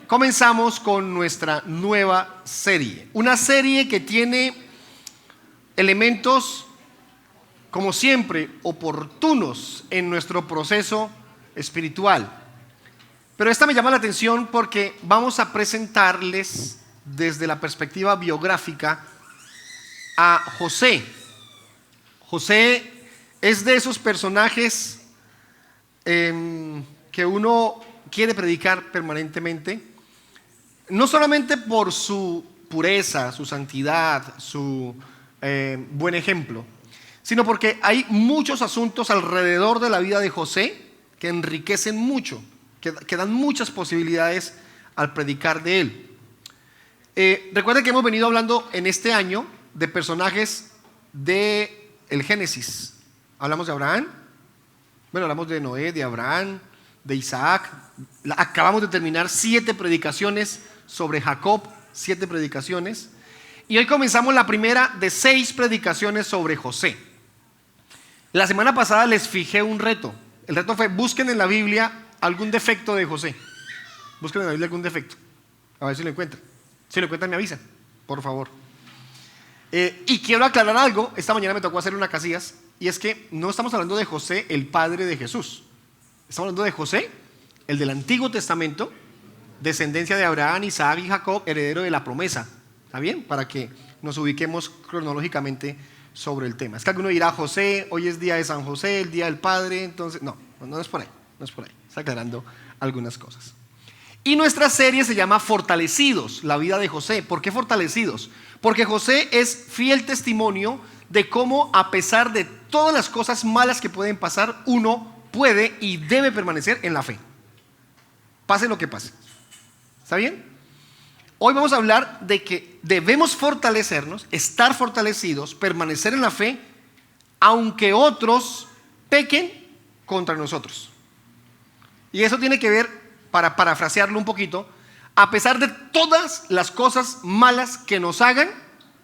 comenzamos con nuestra nueva serie. Una serie que tiene elementos, como siempre, oportunos en nuestro proceso espiritual. Pero esta me llama la atención porque vamos a presentarles desde la perspectiva biográfica a José. José es de esos personajes que uno quiere predicar permanentemente, no solamente por su pureza, su santidad, su buen ejemplo, sino porque hay muchos asuntos alrededor de la vida de José que enriquecen mucho, que dan muchas posibilidades al predicar de él. Recuerden que hemos venido hablando en este año de personajes del Génesis. Hablamos de Abraham, hablamos de Noé, de Abraham, de Isaac. Acabamos de terminar 7 predicaciones sobre Jacob, 7 predicaciones. Y hoy comenzamos la primera de 6 predicaciones sobre José. La semana pasada les fijé un reto. El reto fue: busquen en la Biblia algún defecto de José. Busquen en la Biblia algún defecto. A ver si lo encuentran. Si lo encuentran, me avisan, por favor. Y quiero aclarar algo. Esta mañana me tocó hacer una casillas, y es que no estamos hablando de José, el padre de Jesús. Estamos hablando de José, el del Antiguo Testamento, descendencia de Abraham, Isaac y Jacob, heredero de la promesa. ¿Está bien? Para que nos ubiquemos cronológicamente sobre el tema. Es que alguno dirá: José, hoy es día de San José, el día del Padre. Entonces, no es por ahí, no es por ahí. Está aclarando algunas cosas. Y nuestra serie se llama Fortalecidos, la vida de José. ¿Por qué fortalecidos? Porque José es fiel testimonio de cómo, a pesar de todas las cosas malas que pueden pasar, uno puede y debe permanecer en la fe, pase lo que pase. ¿Está bien? Hoy vamos a hablar de que debemos fortalecernos, estar fortalecidos, permanecer en la fe, aunque otros pequen contra nosotros. Y eso tiene que ver, para parafrasearlo un poquito, a pesar de todas las cosas malas que nos hagan,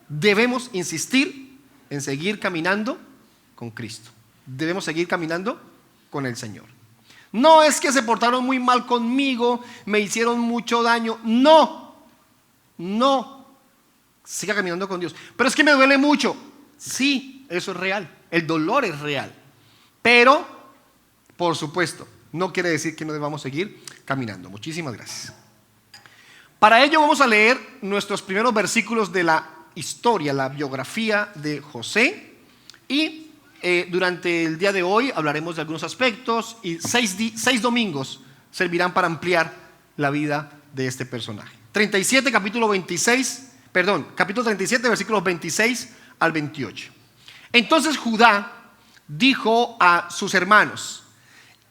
debemos insistir en seguir caminando con Cristo. Debemos seguir caminando con el Señor. No es que se portaron muy mal conmigo, me hicieron mucho daño. No. Siga caminando con Dios. Pero es que me duele mucho. Sí, eso es real. El dolor es real. Pero, por supuesto, no quiere decir que no debamos seguir caminando. Muchísimas gracias. Para ello vamos a leer nuestros primeros versículos de la historia, la biografía de José. Y durante el día de hoy hablaremos de algunos aspectos, y 6 domingos servirán para ampliar la vida de este personaje. Capítulo 37, versículos 26 al 28. Entonces Judá dijo a sus hermanos: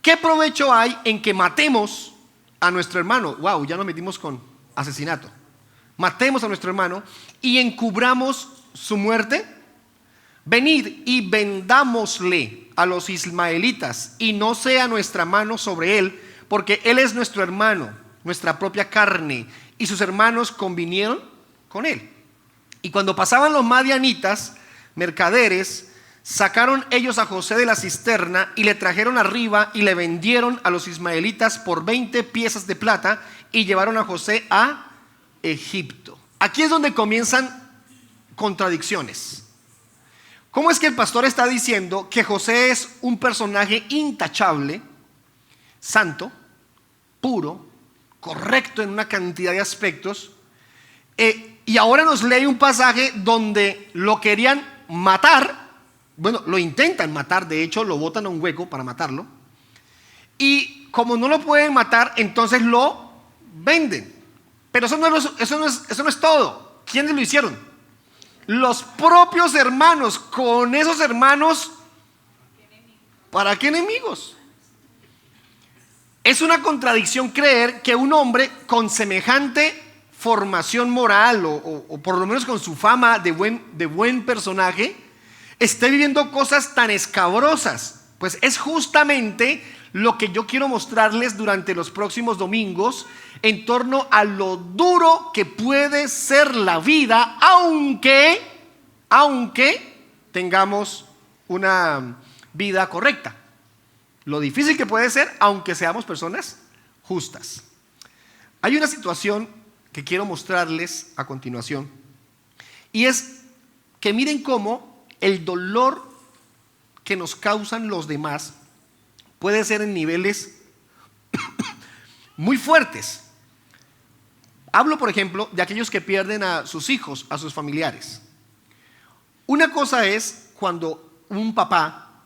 ¿qué provecho hay en que matemos a nuestro hermano? Wow, ya nos metimos con asesinato. Matemos a nuestro hermano y encubramos su muerte. Venid y vendámosle a los ismaelitas, y no sea nuestra mano sobre él, porque él es nuestro hermano, nuestra propia carne, y sus hermanos convinieron con él. Y cuando pasaban los madianitas, mercaderes, sacaron ellos a José de la cisterna y le trajeron arriba y le vendieron a los ismaelitas por 20 piezas de plata, y llevaron a José a Egipto. Aquí es donde comienzan contradicciones. ¿Cómo es que el pastor está diciendo que José es un personaje intachable, santo, puro, correcto en una cantidad de aspectos, y ahora nos lee un pasaje donde lo querían matar? Bueno, lo intentan matar, de hecho lo botan a un hueco para matarlo, y como no lo pueden matar, entonces lo venden. Pero eso no es todo. ¿Quiénes lo hicieron? Los propios hermanos. Con esos hermanos, ¿para qué enemigos? Es una contradicción creer que un hombre con semejante formación moral, o por lo menos con su fama de buen personaje, esté viviendo cosas tan escabrosas. Pues es justamente lo que yo quiero mostrarles durante los próximos domingos, en torno a lo duro que puede ser la vida, aunque tengamos una vida correcta. Lo difícil que puede ser, aunque seamos personas justas. Hay una situación que quiero mostrarles a continuación, y es que miren cómo el dolor que nos causan los demás puede ser en niveles muy fuertes. Hablo, por ejemplo, de aquellos que pierden a sus hijos, a sus familiares. Una cosa es cuando un papá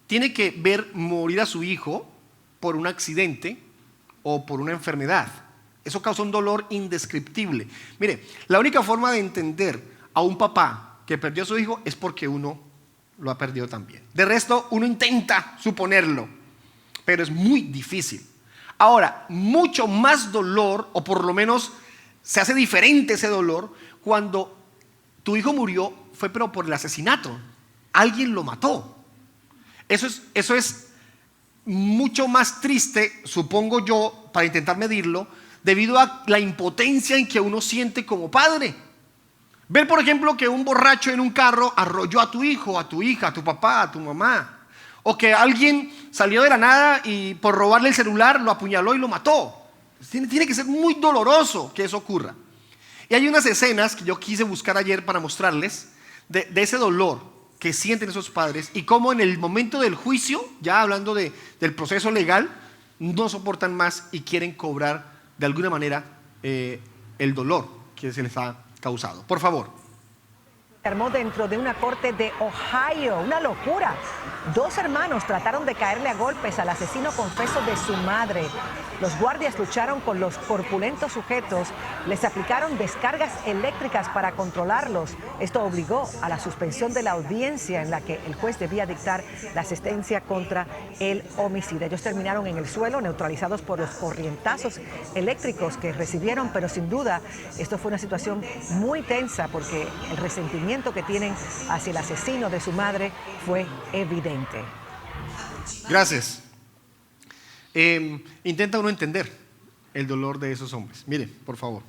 tiene que ver morir a su hijo por un accidente o por una enfermedad. Eso causa un dolor indescriptible. Mire, la única forma de entender a un papá que perdió a su hijo es porque uno lo ha perdido también. De resto, uno intenta suponerlo, pero es muy difícil. Ahora, mucho más dolor, o por lo menos se hace diferente ese dolor, cuando tu hijo murió fue pero por el asesinato. Alguien lo mató. Eso es mucho más triste, supongo yo, para intentar medirlo, debido a la impotencia en que uno siente como padre. Ver, por ejemplo, que un borracho en un carro arrolló a tu hijo, a tu hija, a tu papá, a tu mamá. O que alguien salió de la nada y por robarle el celular lo apuñaló y lo mató. Tiene que ser muy doloroso que eso ocurra. Y hay unas escenas que yo quise buscar ayer para mostrarles de ese dolor que sienten esos padres y cómo en el momento del juicio, ya hablando del proceso legal, no soportan más y quieren cobrar de alguna manera el dolor que se les ha causado. Por favor. Se armó dentro de una corte de Ohio, una locura. 2 hermanos trataron de caerle a golpes al asesino confeso de su madre. Los guardias lucharon con los corpulentos sujetos, les aplicaron descargas eléctricas para controlarlos. Esto obligó a la suspensión de la audiencia en la que el juez debía dictar la sentencia contra el homicida. Ellos terminaron en el suelo, neutralizados por los corrientazos eléctricos que recibieron, pero sin duda esto fue una situación muy tensa porque el resentimiento que tienen hacia el asesino de su madre fue evidente. Gracias. Intenta uno entender el dolor de esos hombres. Miren, por favor.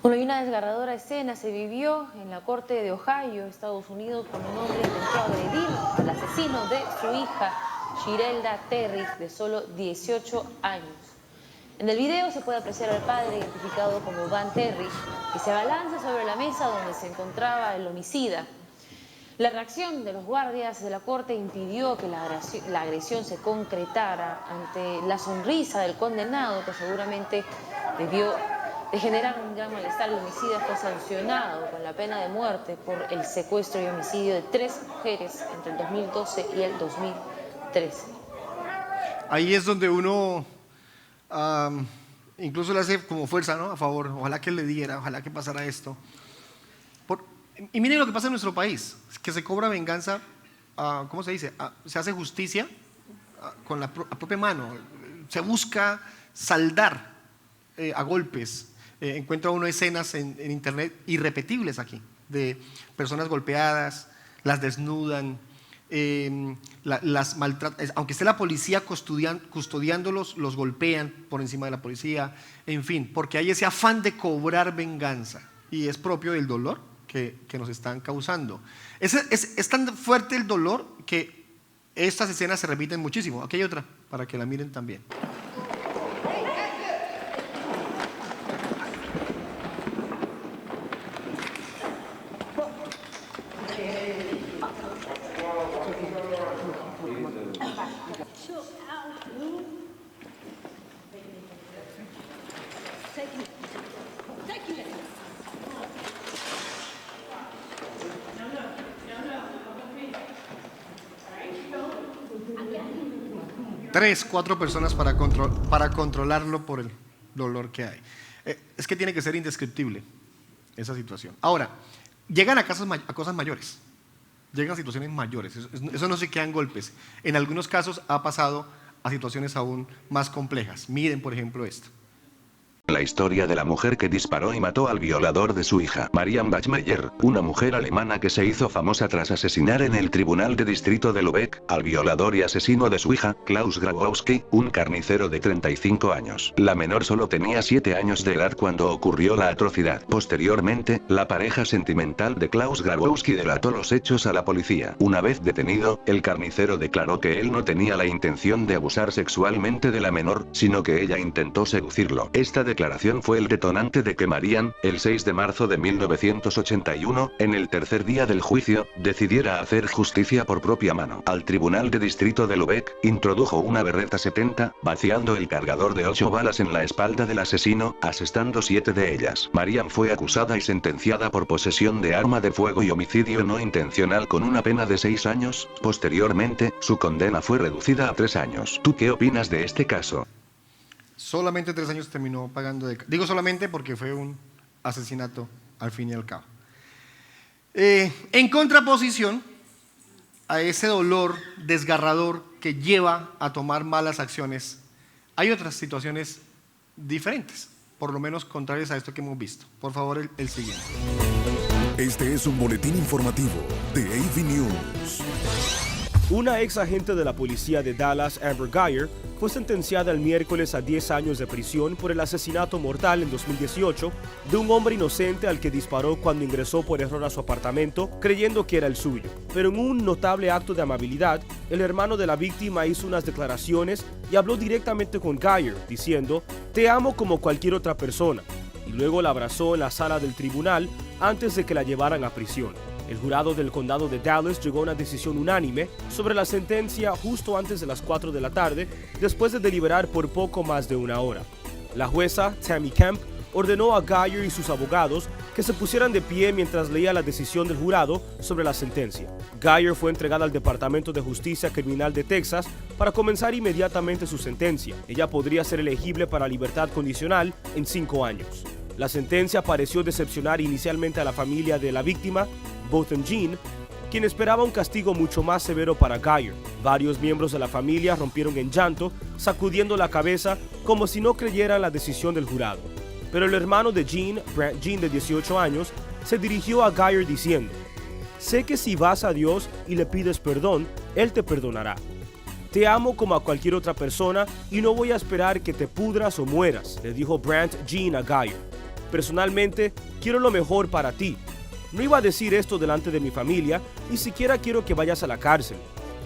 Bueno, y una desgarradora escena se vivió en la corte de Ohio, Estados Unidos, cuando un hombre intentó agredir al asesino de su hija, Shirelda Terry, de solo 18 años. En el video se puede apreciar al padre, identificado como Van Terry, que se abalanza sobre la mesa donde se encontraba el homicida. La reacción de los guardias de la corte impidió que la agresión se concretara. Ante la sonrisa del condenado, que seguramente debió de generar un gran malestar, el homicida fue sancionado con la pena de muerte por el secuestro y homicidio de 3 mujeres entre el 2012 y el 2013. Ahí es donde uno incluso le hace como fuerza, ¿no? A favor, ojalá que le diera, ojalá que pasara esto. Y miren lo que pasa en nuestro país, que se cobra venganza, ¿cómo se dice? Se hace justicia con la propia mano, se busca saldar a golpes. Encuentra uno escenas en internet irrepetibles aquí, de personas golpeadas, las desnudan, las maltratan, aunque esté la policía custodiándolos, los golpean por encima de la policía, en fin, porque hay ese afán de cobrar venganza y es propio del dolor que nos están causando. Es tan fuerte el dolor que estas escenas se repiten muchísimo. Aquí hay otra, para que la miren también. Tres, 4 personas para controlarlo por el dolor que hay. Es que tiene que ser indescriptible esa situación. Ahora, llegan a cosas mayores, llegan a situaciones mayores, eso no se quedan golpes. En algunos casos ha pasado a situaciones aún más complejas. Miren, por ejemplo, esto. La historia de la mujer que disparó y mató al violador de su hija. Marianne Bachmeyer, una mujer alemana que se hizo famosa tras asesinar en el Tribunal de Distrito de Lübeck al violador y asesino de su hija, Klaus Grabowski, un carnicero de 35 años. La menor solo tenía 7 años de edad cuando ocurrió la atrocidad. Posteriormente, la pareja sentimental de Klaus Grabowski delató los hechos a la policía. Una vez detenido, el carnicero declaró que él no tenía la intención de abusar sexualmente de la menor, sino que ella intentó seducirlo. Esta declaración fue el detonante de que Marianne, el 6 de marzo de 1981, en el tercer día del juicio, decidiera hacer justicia por propia mano. Al Tribunal de Distrito de Lübeck, introdujo una Beretta 70, vaciando el cargador de 8 balas en la espalda del asesino, asestando 7 de ellas. Marianne fue acusada y sentenciada por posesión de arma de fuego y homicidio no intencional con una pena de 6 años. Posteriormente, su condena fue reducida a 3 años. ¿Tú qué opinas de este caso? Solamente 3 años terminó pagando de... Digo solamente porque fue un asesinato al fin y al cabo. En contraposición a ese dolor desgarrador que lleva a tomar malas acciones, hay otras situaciones diferentes, por lo menos contrarias a esto que hemos visto. Por favor, el siguiente. Este es un boletín informativo de AV News. Una ex agente de la policía de Dallas, Amber Guyger, fue sentenciada el miércoles a 10 años de prisión por el asesinato mortal en 2018 de un hombre inocente al que disparó cuando ingresó por error a su apartamento creyendo que era el suyo. Pero en un notable acto de amabilidad, el hermano de la víctima hizo unas declaraciones y habló directamente con Guyger, diciendo: "Te amo como cualquier otra persona", y luego la abrazó en la sala del tribunal antes de que la llevaran a prisión. El jurado del condado de Dallas llegó a una decisión unánime sobre la sentencia justo antes de las 4 de la tarde, después de deliberar por poco más de una hora. La jueza, Tammy Kemp, ordenó a Guyger y sus abogados que se pusieran de pie mientras leía la decisión del jurado sobre la sentencia. Guyger fue entregada al Departamento de Justicia Criminal de Texas para comenzar inmediatamente su sentencia. Ella podría ser elegible para libertad condicional en 5 años. La sentencia pareció decepcionar inicialmente a la familia de la víctima, Botham Jean, quien esperaba un castigo mucho más severo para Guyger. Varios miembros de la familia rompieron en llanto, sacudiendo la cabeza como si no creyeran la decisión del jurado. Pero el hermano de Jean, Brant Jean, de 18 años, se dirigió a Guyger diciendo: "Sé que si vas a Dios y le pides perdón, Él te perdonará. Te amo como a cualquier otra persona y no voy a esperar que te pudras o mueras", le dijo Brant Jean a Guyger. "Personalmente, quiero lo mejor para ti. No iba a decir esto delante de mi familia, ni siquiera quiero que vayas a la cárcel.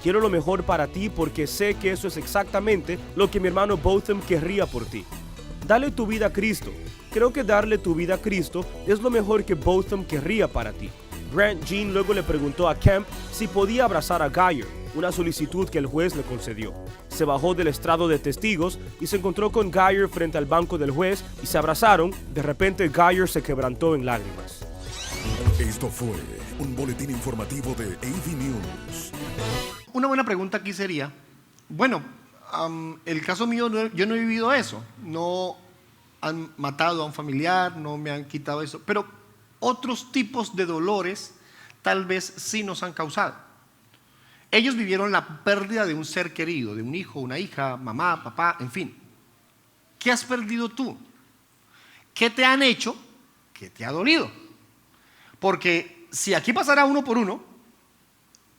Quiero lo mejor para ti porque sé que eso es exactamente lo que mi hermano Botham querría por ti. Dale tu vida a Cristo. Creo que darle tu vida a Cristo es lo mejor que Botham querría para ti". Brant Jean luego le preguntó a Kemp si podía abrazar a Guyger, una solicitud que el juez le concedió. Se bajó del estrado de testigos y se encontró con Guyger frente al banco del juez y se abrazaron. De repente Guyger se quebrantó en lágrimas. Esto fue un boletín informativo de AV News. Una buena pregunta aquí sería, bueno, el caso mío, yo no he vivido eso, no han matado a un familiar, no me han quitado eso, pero otros tipos de dolores tal vez sí nos han causado. Ellos vivieron la pérdida de un ser querido, de un hijo, una hija, mamá, papá, en fin. ¿Qué has perdido tú? ¿Qué te han hecho? ¿Qué te ha dolido? Porque si aquí pasara uno por uno,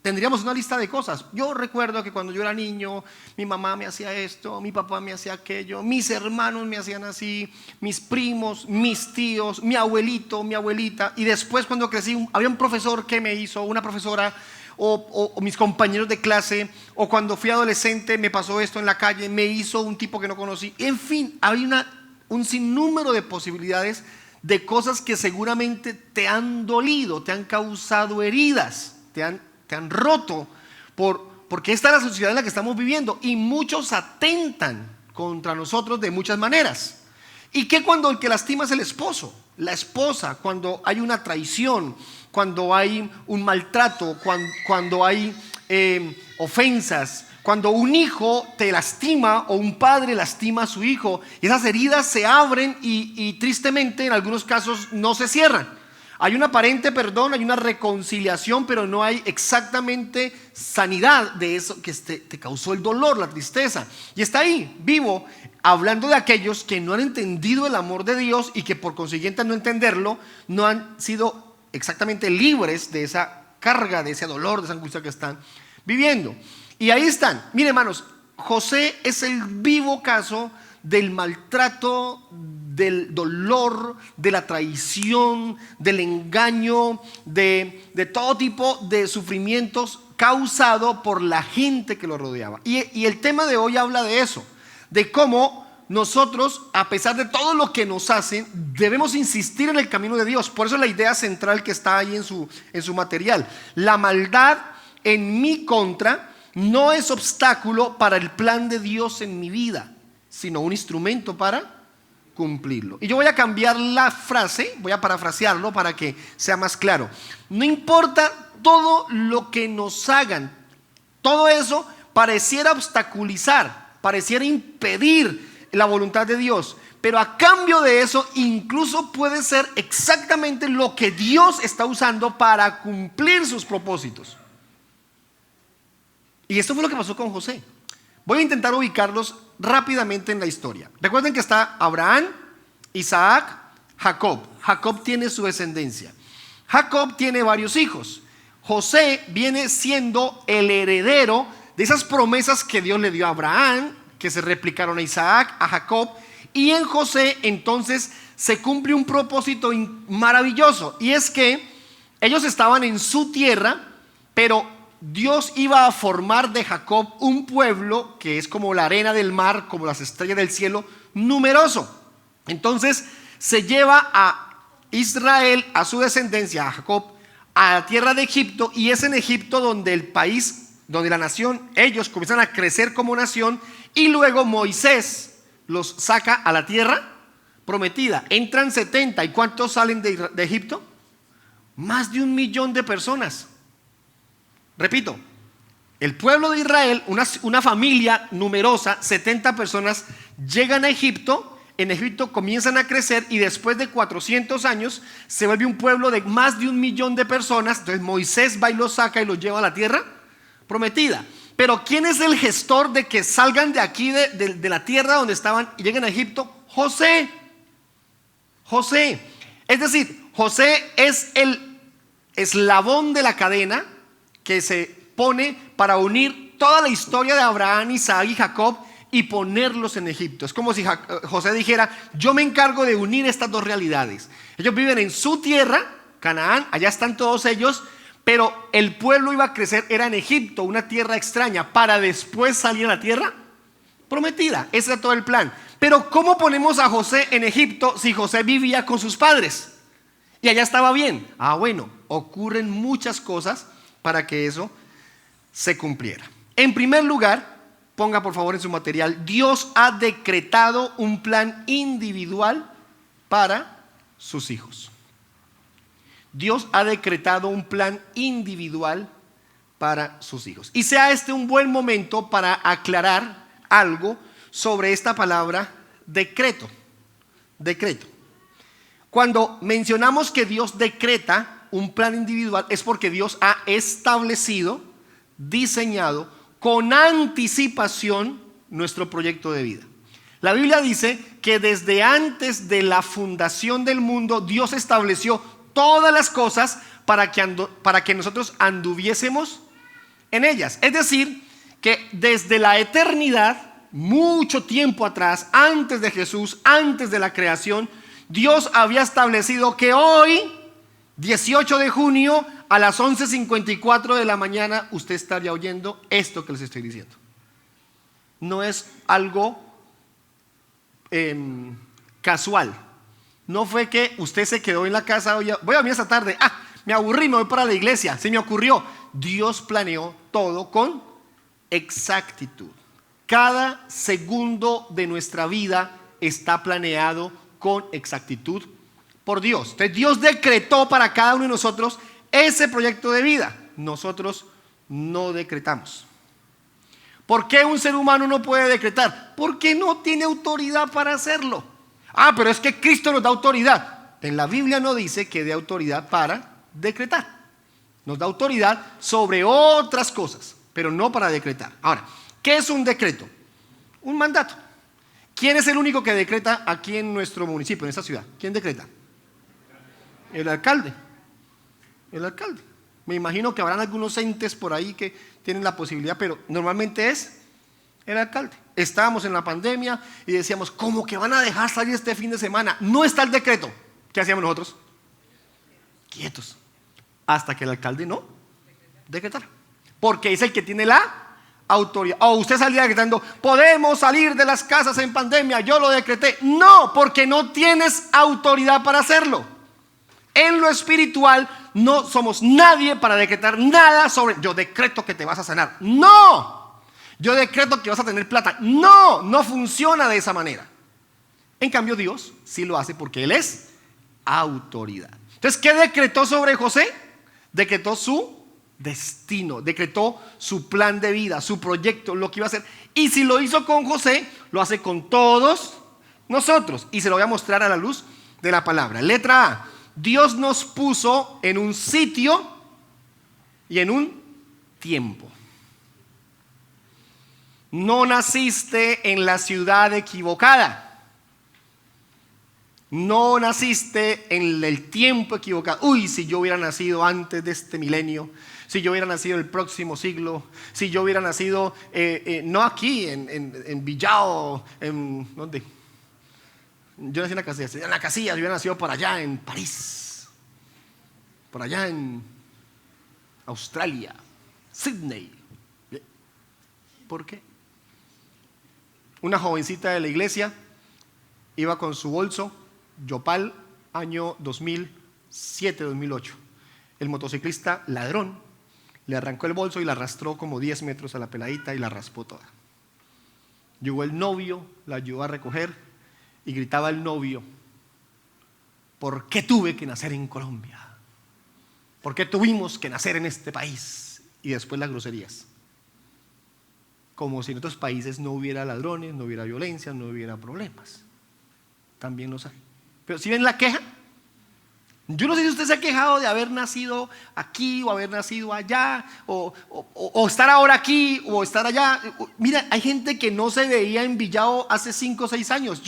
tendríamos una lista de cosas. Yo recuerdo que cuando yo era niño, mi mamá me hacía esto, mi papá me hacía aquello, mis hermanos me hacían así, mis primos, mis tíos, mi abuelito, mi abuelita. Y después cuando crecí, había un profesor que me hizo, una profesora, o mis compañeros de clase, o cuando fui adolescente me pasó esto en la calle, me hizo un tipo que no conocí. En fin, había un sinnúmero de posibilidades de cosas que seguramente te han dolido, te han causado heridas, te han roto, porque esta es la sociedad en la que estamos viviendo y muchos atentan contra nosotros de muchas maneras. ¿Y qué cuando el que lastima es el esposo, la esposa, cuando hay una traición, cuando hay un maltrato, cuando hay ofensas, cuando un hijo te lastima o un padre lastima a su hijo, y esas heridas se abren y tristemente en algunos casos no se cierran? Hay un aparente perdón, hay una reconciliación, pero no hay exactamente sanidad de eso que te causó el dolor, la tristeza. Y está ahí, vivo, hablando de aquellos que no han entendido el amor de Dios y que por consiguiente al no entenderlo, no han sido exactamente libres de esa carga, de ese dolor, de esa angustia que están viviendo. Y ahí están. Miren, hermanos, José es el vivo caso del maltrato, del dolor, de la traición, del engaño, de todo tipo de sufrimientos causado por la gente que lo rodeaba. Y el tema de hoy habla de eso, de cómo nosotros, a pesar de todo lo que nos hacen, debemos insistir en el camino de Dios. Por eso la idea central que está ahí en su material. La maldad en mi contra no es obstáculo para el plan de Dios en mi vida, sino un instrumento para cumplirlo. Y yo voy a cambiar la frase, voy a parafrasearlo para que sea más claro. No importa todo lo que nos hagan, todo eso pareciera obstaculizar, pareciera impedir la voluntad de Dios, pero a cambio de eso incluso puede ser exactamente lo que Dios está usando para cumplir sus propósitos. Y esto fue lo que pasó con José. Voy a intentar ubicarlos rápidamente en la historia. Recuerden que está Abraham, Isaac, Jacob. Jacob tiene su descendencia. Jacob tiene varios hijos. José viene siendo el heredero de esas promesas que Dios le dio a Abraham, que se replicaron a Isaac, a Jacob. Y en José entonces se cumple un propósito maravilloso. Y es que ellos estaban en su tierra, pero Dios iba a formar de Jacob un pueblo que es como la arena del mar, como las estrellas del cielo, numeroso. Entonces se lleva a Israel, a su descendencia, a Jacob, a la tierra de Egipto, y es en Egipto donde el país, donde la nación, ellos comienzan a crecer como nación, y luego Moisés los saca a la tierra prometida. Entran 70, ¿y cuántos salen de Egipto? Más de 1 millón de personas. Repito, el pueblo de Israel, una familia numerosa, 70 personas, llegan a Egipto. En Egipto comienzan a crecer y después de 400 años se vuelve un pueblo de más de 1 millón de personas. Entonces Moisés va y los saca y los lleva a la tierra prometida. Pero ¿quién es el gestor de que salgan de aquí, de la tierra donde estaban y lleguen a Egipto? José. Es decir, José es el eslabón de la cadena que se pone para unir toda la historia de Abraham, Isaac y Jacob y ponerlos en Egipto. Es como si José dijera: yo me encargo de unir estas dos realidades. Ellos viven en su tierra, Canaán, allá están todos ellos, pero el pueblo iba a crecer, era en Egipto, una tierra extraña, para después salir a la tierra prometida. Ese era todo el plan. Pero ¿cómo ponemos a José en Egipto si José vivía con sus padres y allá estaba bien? Bueno, ocurren muchas cosas para que eso se cumpliera. En primer lugar, ponga por favor en su material, Dios ha decretado un plan individual para sus hijos. Dios ha decretado un plan individual para sus hijos. Y sea este un buen momento para aclarar algo sobre esta palabra decreto. Decreto. Cuando mencionamos que Dios decreta un plan individual, es porque Dios ha establecido, diseñado con anticipación nuestro proyecto de vida. La Biblia dice que desde antes de la fundación del mundo Dios estableció todas las cosas para que nosotros anduviésemos en ellas. Es decir, que desde la eternidad, mucho tiempo atrás, antes de Jesús, antes de la creación, Dios había establecido que hoy, 18 de junio, a las 11:54 de la mañana, usted estaría oyendo esto que les estoy diciendo. No es algo casual. No fue que usted se quedó en la casa, voy a dormir esta tarde, me aburrí, me voy para la iglesia, se me ocurrió. Dios planeó todo con exactitud. Cada segundo de nuestra vida está planeado con exactitud por Dios. Entonces Dios decretó para cada uno de nosotros ese proyecto de vida. Nosotros no decretamos. ¿Por qué un ser humano no puede decretar? Porque no tiene autoridad para hacerlo. Pero es que Cristo nos da autoridad. en la Biblia no dice que dé autoridad para decretar. Nos da autoridad sobre otras cosas, pero no para decretar. Ahora, ¿qué es un decreto? Un mandato. ¿Quién es el único que decreta aquí en nuestro municipio, en esta ciudad? ¿Quién decreta? El alcalde. El alcalde. Me imagino que habrán algunos entes por ahí que tienen la posibilidad, pero normalmente es el alcalde. Estábamos en la pandemia y decíamos, ¿cómo que van a dejar salir este fin de semana? No está el decreto. ¿Qué hacíamos nosotros? Quietos. Hasta que el alcalde no decretara. Porque es el que tiene la autoridad. O usted salía decretando, podemos salir de las casas en pandemia, yo lo decreté. No, porque no tienes autoridad para hacerlo. En lo espiritual no somos nadie para decretar nada sobre, yo decreto que te vas a sanar. No, yo decreto que vas a tener plata. No, no funciona de esa manera. En cambio Dios sí lo hace porque Él es autoridad. Entonces, ¿qué decretó sobre José? Decretó su destino, decretó su plan de vida, su proyecto, lo que iba a hacer. Y si lo hizo con José, lo hace con todos nosotros. Y se lo voy a mostrar a la luz de la palabra. Letra A. Dios nos puso en un sitio y en un tiempo. No naciste en la ciudad equivocada. No naciste en el tiempo equivocado. Uy, si yo hubiera nacido antes de este milenio, si yo hubiera nacido en el próximo siglo, si yo hubiera nacido, no aquí, en Villao, ¿dónde? Yo nací en la Casilla, yo hubiera nacido por allá en París, por allá en Australia, Sydney. ¿Por qué? Una jovencita de la iglesia iba con su bolso, Yopal, año 2007-2008. El motociclista ladrón le arrancó el bolso y la arrastró como 10 metros a la peladita y la raspó toda. Llegó el novio, la ayudó a recoger y gritaba el novio, ¿por qué tuve que nacer en Colombia? ¿Por qué tuvimos que nacer en este país? Y después las groserías. Como si en otros países no hubiera ladrones, no hubiera violencia, no hubiera problemas. También los hay. Pero si ven la queja, yo no sé si usted se ha quejado de haber nacido aquí o haber nacido allá o estar ahora aquí o estar allá. Mira, hay gente que no se veía en Villao hace 5 o 6 años.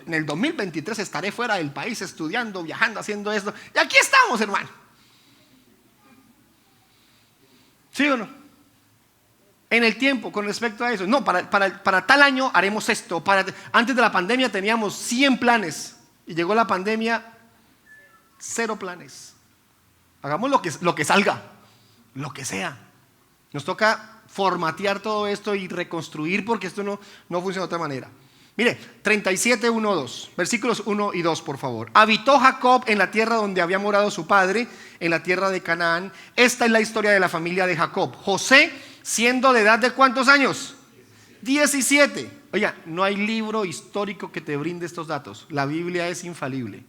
En el 2023 estaré fuera del país estudiando, viajando, haciendo esto. Y aquí estamos, hermano. ¿Sí o no? En el tiempo, con respecto a eso. No, para tal año haremos esto. Antes de la pandemia teníamos 100 planes. Y llegó la pandemia, 0 planes. Hagamos lo que salga, lo que sea. Nos toca formatear todo esto y reconstruir porque esto no funciona de otra manera. Mire, 37, 1, 2, versículos 1 y 2, por favor. Habitó Jacob en la tierra donde había morado su padre, en la tierra de Canaán. Esta es la historia de la familia de Jacob. José, siendo de edad de ¿cuántos años? 17. Oiga, no hay libro histórico que te brinde estos datos. La Biblia es infalible.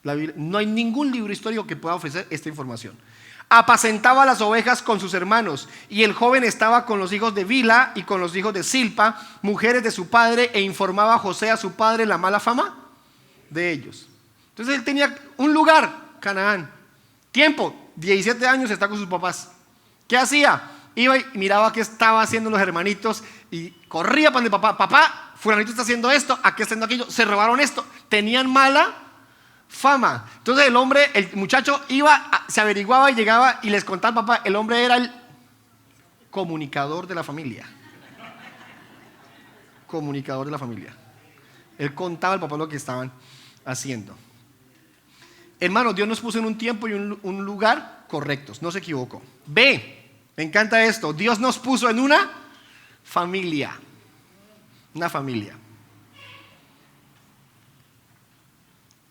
No hay ningún libro histórico que pueda ofrecer esta información. Apacentaba las ovejas con sus hermanos, y el joven estaba con los hijos de Bila y con los hijos de Silpa, mujeres de su padre, e informaba a José a su padre la mala fama de ellos. Entonces él tenía un lugar, Canaán. Tiempo, 17 años, está con sus papás. ¿Qué hacía? Iba y miraba qué estaba haciendo los hermanitos y corría para el papá. Papá, fulanito está haciendo esto, aquí está haciendo aquello, se robaron esto. Tenían mala fama. Entonces el muchacho iba, se averiguaba y llegaba y les contaba al papá. El hombre era el comunicador de la familia. Comunicador de la familia. Él contaba al papá lo que estaban haciendo. Hermanos, Dios nos puso en un tiempo y un lugar correctos, no se equivocó. B. Me encanta esto. Dios nos puso en una familia. Una familia.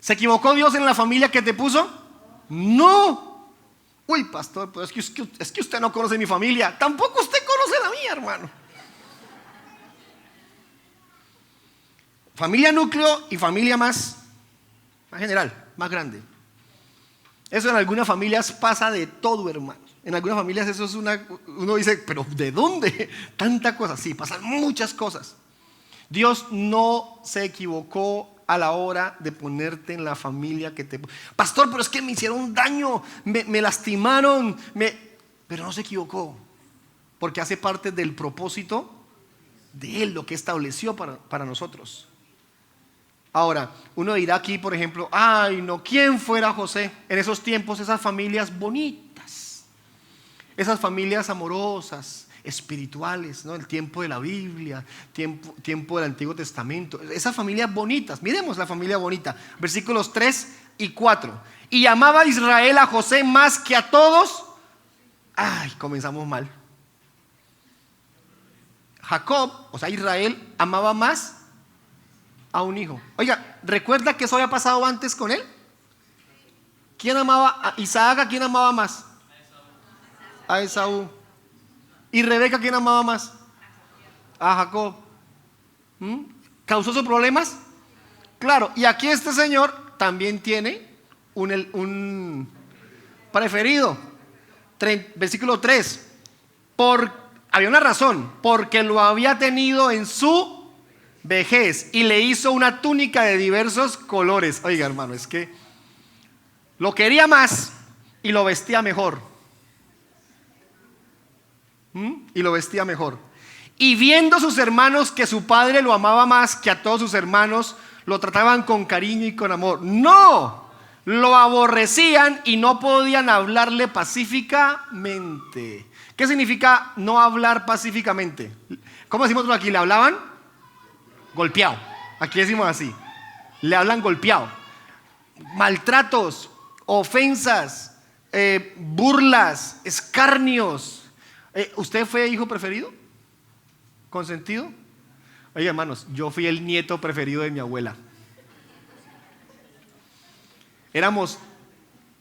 ¿Se equivocó Dios en la familia que te puso? No. Uy, pastor, pero es que usted no conoce mi familia. Tampoco usted conoce la mía, hermano. Familia núcleo y familia más general, más grande. Eso en algunas familias pasa de todo, hermano. En algunas familias eso es uno dice, pero ¿de dónde? Tanta cosa. Sí, pasan muchas cosas. Dios no se equivocó a la hora de ponerte en la familia que te... Pastor, pero es que me hicieron daño, me lastimaron, pero no se equivocó, porque hace parte del propósito de Él, lo que estableció para nosotros. Ahora, uno dirá aquí, por ejemplo, ay no, ¿quién fuera José? En esos tiempos, esas familias bonitas, esas familias amorosas, espirituales, ¿no? El tiempo de la Biblia, tiempo del Antiguo Testamento, esas familias bonitas. Miremos la familia bonita, versículos 3 y 4. Y amaba a Israel a José más que a todos. Ay, comenzamos mal. Jacob, o sea Israel, amaba más a un hijo. Oiga, ¿recuerda que eso había pasado antes con él? ¿Quién amaba a Isaac? ¿A quién amaba más? A Esaú. ¿Y Rebeca quién amaba más? A Jacob. ¿Causó sus problemas? Claro, y aquí este señor también tiene un preferido. Versículo 3. Había una razón, porque lo había tenido en su vejez y le hizo una túnica de diversos colores. Oiga, hermano, es que lo quería más y lo vestía mejor. Y lo vestía mejor. Y viendo sus hermanos que su padre lo amaba más que a todos sus hermanos, lo trataban con cariño y con amor. No, lo aborrecían y no podían hablarle pacíficamente. ¿Qué significa no hablar pacíficamente? ¿Cómo decimos nosotros aquí? ¿Le hablaban? Golpeado. Aquí decimos así. Le hablan golpeado. Maltratos, ofensas, burlas, escarnios. ¿Usted fue hijo preferido? ¿Consentido? Oye, hermanos, yo fui el nieto preferido de mi abuela. Éramos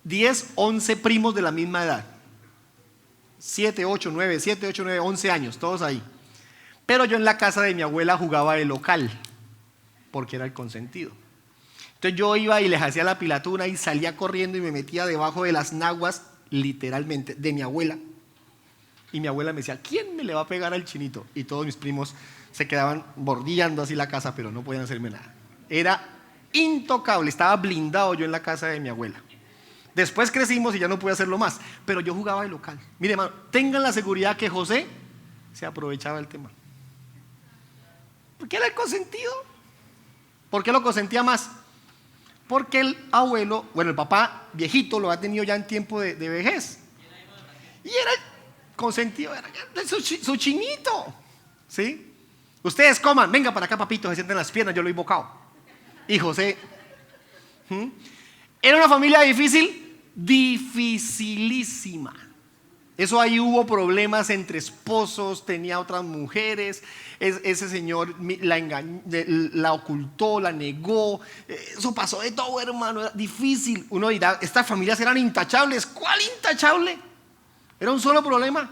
10, 11 primos de la misma edad. 7, 8, 9, 11 años, todos ahí. Pero yo en la casa de mi abuela jugaba de local, porque era el consentido. Entonces yo iba y les hacía la pilatuna y salía corriendo y me metía debajo de las naguas, literalmente, de mi abuela. Y mi abuela me decía, ¿quién me le va a pegar al chinito? Y todos mis primos se quedaban bordeando así la casa, pero no podían hacerme nada. Era intocable, estaba blindado yo en la casa de mi abuela. Después crecimos y ya no pude hacerlo más, pero yo jugaba de local. Mire, hermano, tengan la seguridad que José se aprovechaba del tema. ¿Por qué era el consentido? ¿Por qué lo consentía más? Porque el abuelo, bueno, el papá viejito lo ha tenido ya en tiempo de vejez. Y era el consentido, era su chinito. ¿Sí? Ustedes coman, venga para acá, papito, se sienten las piernas, yo lo he invocado. Y José, ¿era una familia difícil? Dificilísima. Eso ahí hubo problemas entre esposos, tenía otras mujeres, ese señor la engañó, la ocultó, la negó, eso pasó de todo, hermano, era difícil. Uno dirá, estas familias eran intachables. ¿Cuál intachable? Era un solo problema.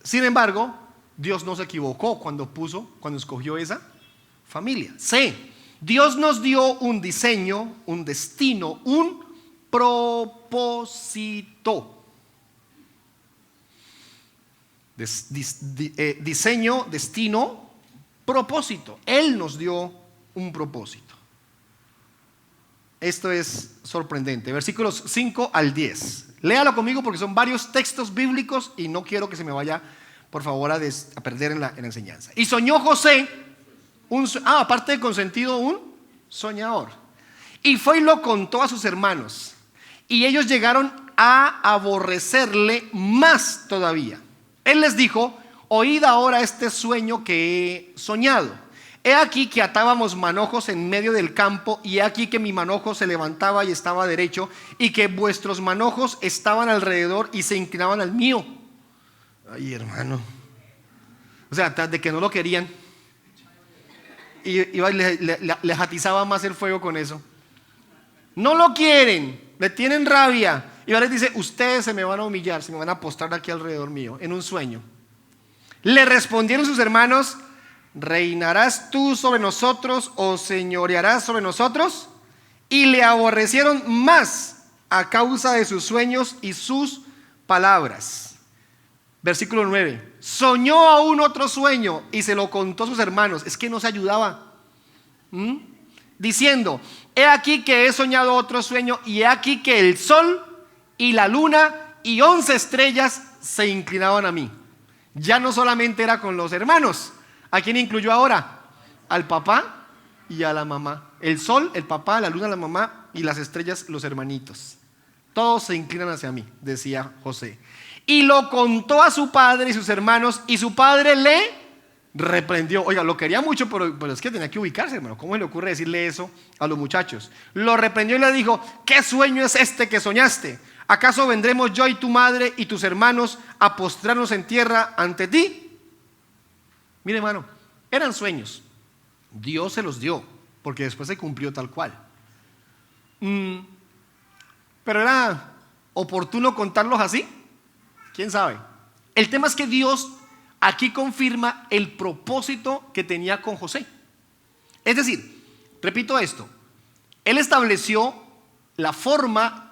Sin embargo, Dios no se equivocó cuando escogió esa familia. C. Dios nos dio un diseño, un destino, un propósito. Diseño, destino, propósito. Él nos dio un propósito. Esto es sorprendente. Versículos 5 al 10. Léalo conmigo porque son varios textos bíblicos y no quiero que se me vaya, por favor, a perder en la enseñanza. Y soñó José, aparte de consentido, un soñador. Y fue y lo contó a sus hermanos. Y ellos llegaron a aborrecerle más todavía. Él les dijo, oíd ahora este sueño que he soñado. He aquí que atábamos manojos en medio del campo, y he aquí que mi manojo se levantaba y estaba derecho, y que vuestros manojos estaban alrededor y se inclinaban al mío. Ay, hermano. O sea, de que no lo querían. Y les atizaba más el fuego con eso. No lo quieren, le tienen rabia. Y ahora les dice, ustedes se me van a humillar, se me van a postrar aquí alrededor mío, en un sueño. Le respondieron sus hermanos, ¿reinarás tú sobre nosotros o señorearás sobre nosotros? Y le aborrecieron más a causa de sus sueños y sus palabras. Versículo 9. Soñó aún otro sueño y se lo contó a sus hermanos. Es que no se ayudaba. diciendo: he aquí que he soñado otro sueño, y he aquí que el sol y la luna y 11 estrellas se inclinaban a mí. Ya no solamente era con los hermanos. ¿A quién incluyó ahora? Al papá y a la mamá. El sol, el papá, la luna, la mamá, y las estrellas, los hermanitos. Todos se inclinan hacia mí, decía José. Y lo contó a su padre y sus hermanos, y su padre le reprendió. Oiga, lo quería mucho, pero es que tenía que ubicarse, hermano. ¿Cómo se le ocurre decirle eso a los muchachos? Lo reprendió y le dijo: ¿qué sueño es este que soñaste? ¿Acaso vendremos yo y tu madre y tus hermanos a postrarnos en tierra ante ti? Mire, hermano, eran sueños. Dios se los dio, porque después se cumplió tal cual. Pero ¿era oportuno contarlos así? ¿Quién sabe? El tema es que Dios aquí confirma el propósito que tenía con José. Es decir, repito esto: Él estableció la forma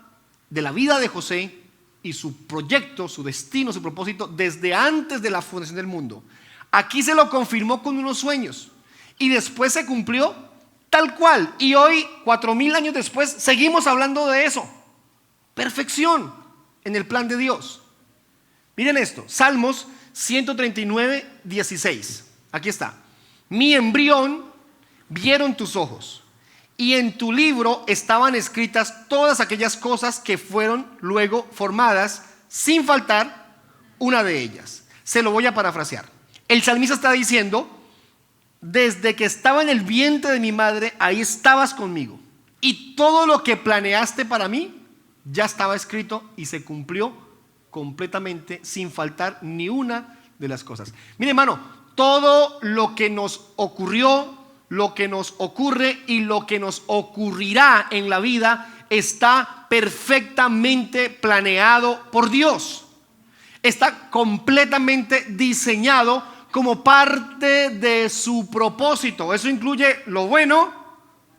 de la vida de José y su proyecto, su destino, su propósito desde antes de la fundación del mundo. Aquí se lo confirmó con unos sueños y después se cumplió tal cual. Y hoy, 4000 años después, seguimos hablando de eso. Perfección en el plan de Dios. Miren esto, Salmos 139, 16. Aquí está: mi embrión vieron tus ojos, y en tu libro estaban escritas todas aquellas cosas que fueron luego formadas, sin faltar una de ellas. Se lo voy a parafrasear. El salmista está diciendo: desde que estaba en el vientre de mi madre, ahí estabas conmigo, y todo lo que planeaste para mí ya estaba escrito y se cumplió completamente, sin faltar ni una de las cosas. Mire, hermano, todo lo que nos ocurrió, lo que nos ocurre y lo que nos ocurrirá en la vida está perfectamente planeado por Dios. Está completamente diseñado como parte de su propósito. Eso incluye lo bueno,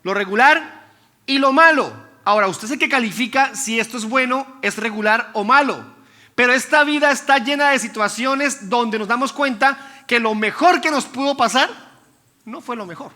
lo regular y lo malo. Ahora, usted es el que califica si esto es bueno, es regular o malo. Pero esta vida está llena de situaciones donde nos damos cuenta que lo mejor que nos pudo pasar no fue lo mejor,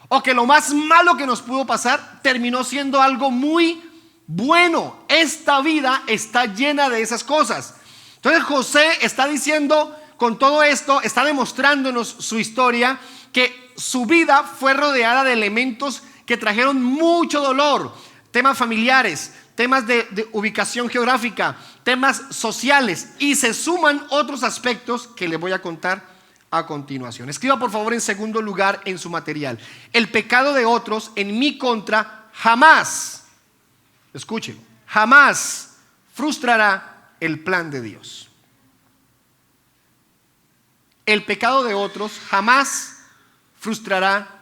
o que lo más malo que nos pudo pasar terminó siendo algo muy bueno. Esta vida está llena de esas cosas. Entonces José está diciendo con todo esto, está demostrándonos su historia, que su vida fue rodeada de elementos que trajeron mucho dolor, temas familiares, temas de ubicación geográfica, temas sociales, y se suman otros aspectos que les voy a contar a continuación. Escriba por favor en segundo lugar en su material: el pecado de otros en mi contra jamás, escúchelo, jamás frustrará el plan de Dios. El pecado de otros jamás frustrará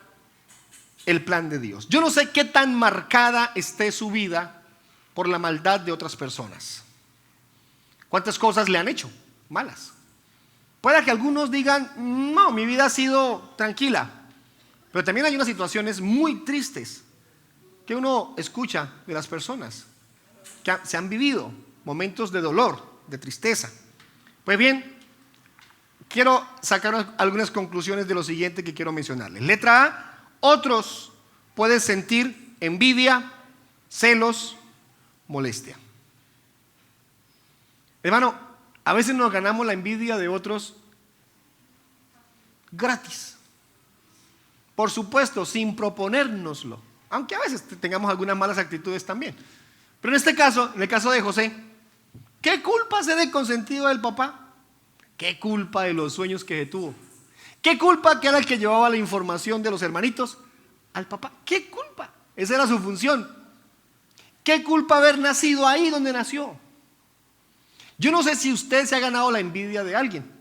el plan de Dios. Yo no sé qué tan marcada esté su vida por la maldad de otras personas. ¿Cuántas cosas le han hecho malas? Puede que algunos digan: no, mi vida ha sido tranquila. Pero también hay unas situaciones muy tristes que uno escucha de las personas que se han vivido momentos de dolor, de tristeza. Pues bien, quiero sacar algunas conclusiones de lo siguiente que quiero mencionarles. Letra A: otros pueden sentir envidia, celos, molestia. Hermano, a veces nos ganamos la envidia de otros gratis. Por supuesto, sin proponérnoslo, aunque a veces tengamos algunas malas actitudes también. Pero en este caso, en el caso de José, ¿qué culpa se de consentido del papá? ¿Qué culpa de los sueños que se tuvo? ¿Qué culpa que era el que llevaba la información de los hermanitos al papá? ¿Qué culpa? Esa era su función. ¿Qué culpa haber nacido ahí donde nació? Yo no sé si usted se ha ganado la envidia de alguien.